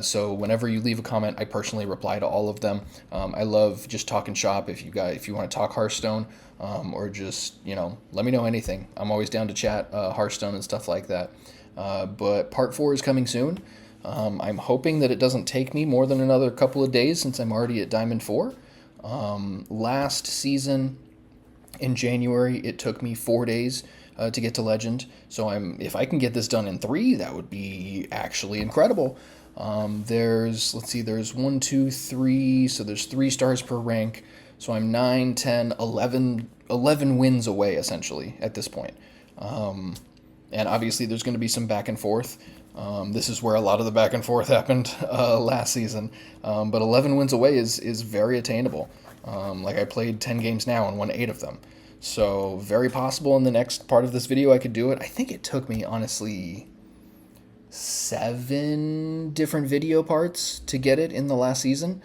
So whenever you leave a comment, I personally reply to all of them. I love just talking shop. If you want to talk Hearthstone, or just, let me know anything. I'm always down to chat Hearthstone and stuff like that. But part 4 is coming soon. I'm hoping that it doesn't take me more than another couple of days, since I'm already at Diamond 4. Last season in January, it took me 4 days to get to Legend. So if I can get this done in 3, that would be actually incredible. There's 1, 2, 3, so there's 3 stars per rank. So I'm 9, 10, 11 wins away, essentially, at this point. And obviously there's going to be some back and forth. This is where a lot of the back and forth happened last season. But 11 wins away is very attainable. Like, I played 10 games now and won 8 of them. So very possible in the next part of this video I could do it. I think it took me, honestly, 7 different video parts to get it in the last season.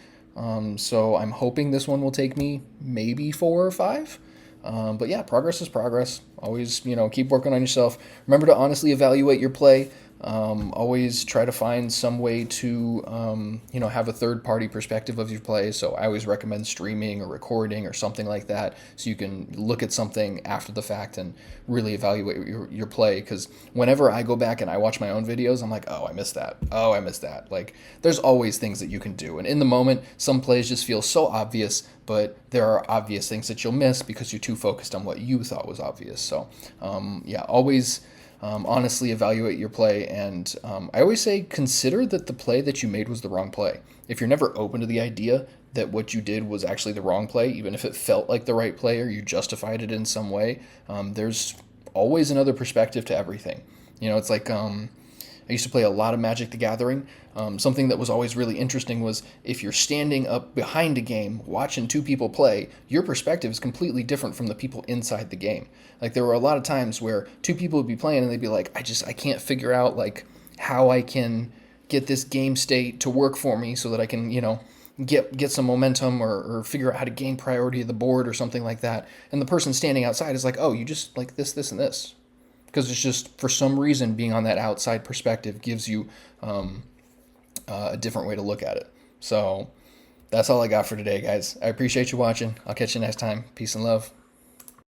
So I'm hoping this one will take me maybe 4 or 5. But yeah, progress is progress. Always, keep working on yourself. Remember to honestly evaluate your play. Always try to find some way to, have a third-party perspective of your play. So I always recommend streaming or recording or something like that, so you can look at something after the fact and really evaluate your play. Because whenever I go back and I watch my own videos, I'm like, oh, I missed that. Oh, I missed that. Like, there's always things that you can do. And in the moment, some plays just feel so obvious, but there are obvious things that you'll miss because you're too focused on what you thought was obvious. So, always honestly evaluate your play. And I always say, consider that the play that you made was the wrong play. If you're never open to the idea that what you did was actually the wrong play, even if it felt like the right play or you justified it in some way, there's always another perspective to everything. It's like I used to play a lot of Magic the Gathering. Something that was always really interesting was if you're standing up behind a game watching two people play, your perspective is completely different from the people inside the game. Like, there were a lot of times where two people would be playing and they'd be like, I can't figure out like how I can get this game state to work for me so that I can, get some momentum or figure out how to gain priority of the board or something like that. And the person standing outside is like, oh, you just like this, and this. Because it's just, for some reason, being on that outside perspective gives you a different way to look at it. So that's all I got for today, guys. I appreciate you watching. I'll catch you next time. Peace and love.